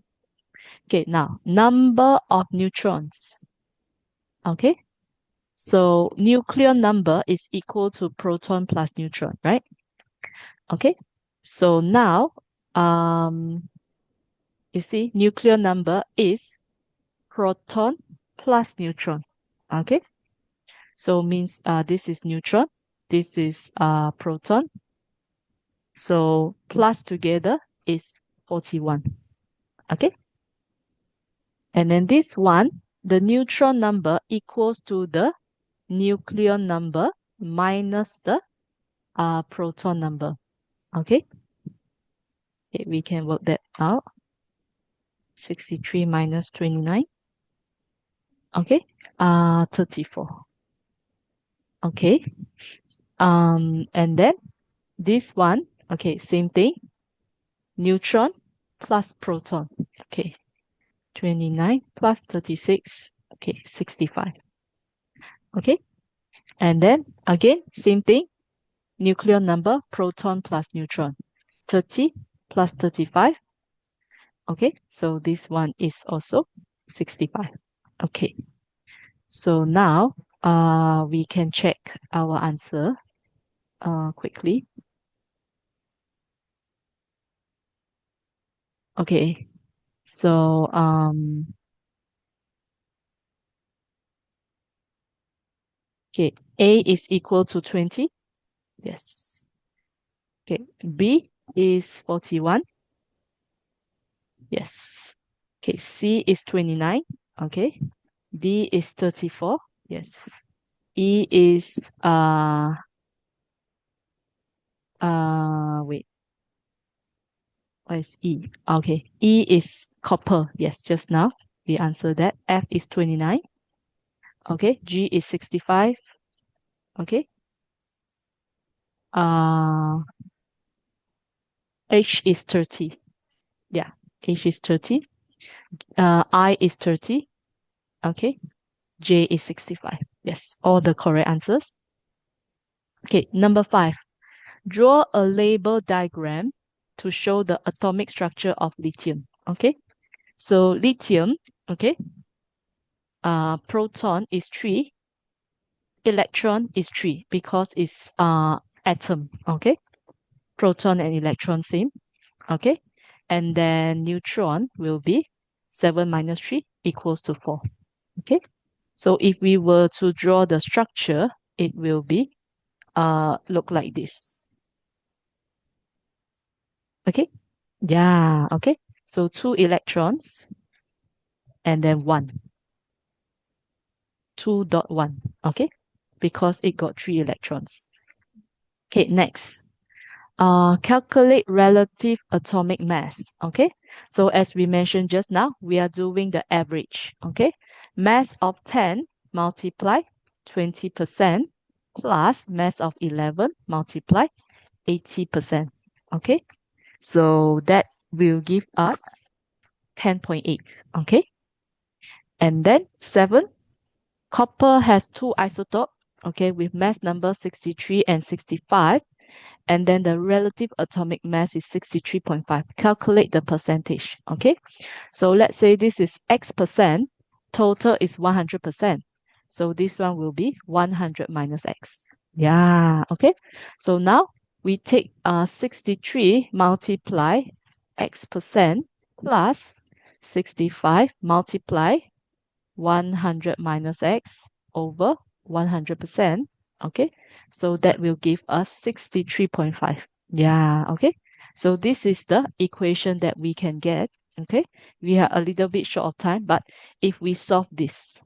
Okay, now, number of neutrons. Okay, so nuclear number is equal to proton plus neutron, right? Okay, so now, you see, nuclear number is proton plus neutron. Okay, so means this is neutron, this is proton. So plus together is 41. Okay, and then this one, the neutron number equals to the nuclear number minus the proton number. Okay, we can work that out. 63 minus 29. Okay, 34. Okay, and then this one, okay, same thing. Neutron plus proton. Okay, 29 plus 36. Okay, 65. Okay, and then again, same thing. Nuclear number, proton plus neutron. 30 plus 35. Okay, so this one is also 65. Okay, so now we can check our answer quickly. Okay, so okay, A is equal to 20. Yes. Okay, B is 41. Yes. Okay, C is 29. Okay. D is 34. Yes. E is wait. What is E? Okay. E is copper. Yes, just now we answered that. F is 29. Okay. G is 65. Okay. H is 30. Yeah. H is 30. I is 30. Okay. J is 65. Yes, all the correct answers. Okay, number 5. Draw a label diagram to show the atomic structure of lithium. Okay, so lithium, okay, proton is 3, electron is 3 because it's atom. Okay, proton and electron same. Okay, and then neutron will be 7 minus 3 equals to 4. Okay, so if we were to draw the structure, it will be look like this. Okay, yeah, okay, so 2 electrons and then 1, 2.1. Okay, because it got 3 electrons. Okay, next, calculate relative atomic mass. Okay, so as we mentioned just now, we are doing the average. Okay, mass of 10 multiply 20% plus mass of 11 multiply 80%. Okay, so that will give us 10.8. Okay, and then 7, copper has 2 isotopes. Okay, with mass number 63 and 65. And then the relative atomic mass is 63.5. Calculate the percentage. Okay, so let's say this is X percent, total is 100%. So this one will be 100 minus X. Yeah, okay. So now we take 63 multiply X percent plus 65 multiply 100 minus X over 100%. Okay, so that will give us 63.5. Yeah, okay. So this is the equation that we can get. Okay, we are a little bit short of time, but if we solve this,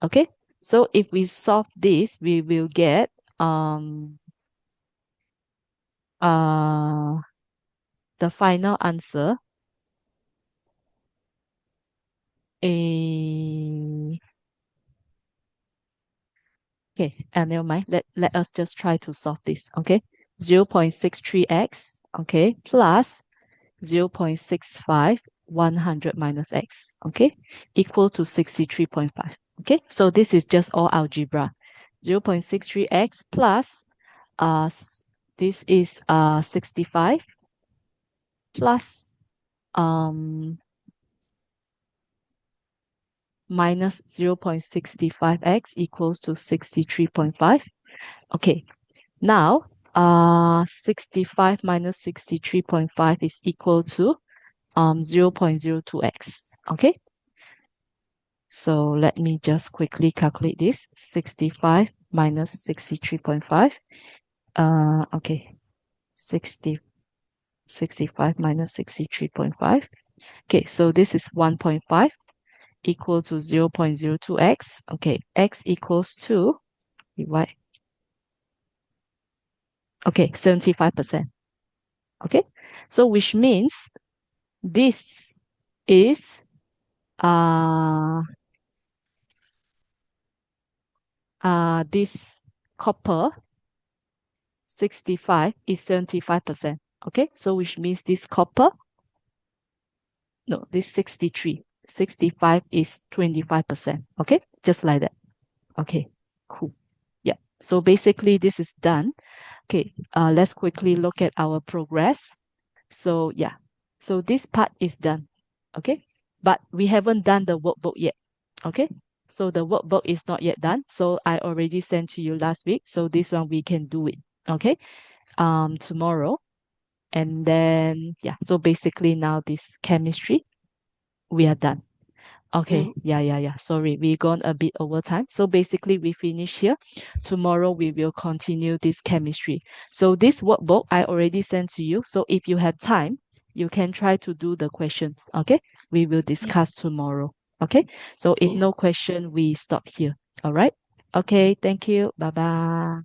okay, so if we solve this, we will get the final answer a okay, never mind. Let us just try to solve this. Okay, 0.63x, okay, plus 0.65 100 minus x, okay, equal to 63.5. Okay, so this is just all algebra. 0.63x plus this is 65 plus minus 0.65x equals to 63.5. Okay, now 65 minus 63.5 is equal to 0.02x. Okay, so let me just quickly calculate this. 65 minus 63.5. Okay, 65 minus 63.5. Okay, so this is 1.5 equal to 0.02x. Okay, x equals to divide. Okay, 75%. Okay, so which means this is this copper 65 is 75%. Okay, so which means this copper, no, this 63, 65 is 25%. Okay, just like that. Okay, cool. Yeah, so basically this is done. Okay, let's quickly look at our progress. So yeah, so this part is done. Okay, but we haven't done the workbook yet. Okay, so the workbook is not yet done. So I already sent to you last week. So this one we can do it. Okay, tomorrow. And then yeah, so basically now this chemistry, we are done. Yeah. Okay, yeah. Sorry, we gone a bit over time. So basically, we finish here. Tomorrow, we will continue this chemistry. So this workbook I already sent to you. So if you have time, you can try to do the questions. Okay, we will Yeah. discuss tomorrow. Okay, so if Yeah. no question, we stop here. All right. Okay, thank you. Bye bye.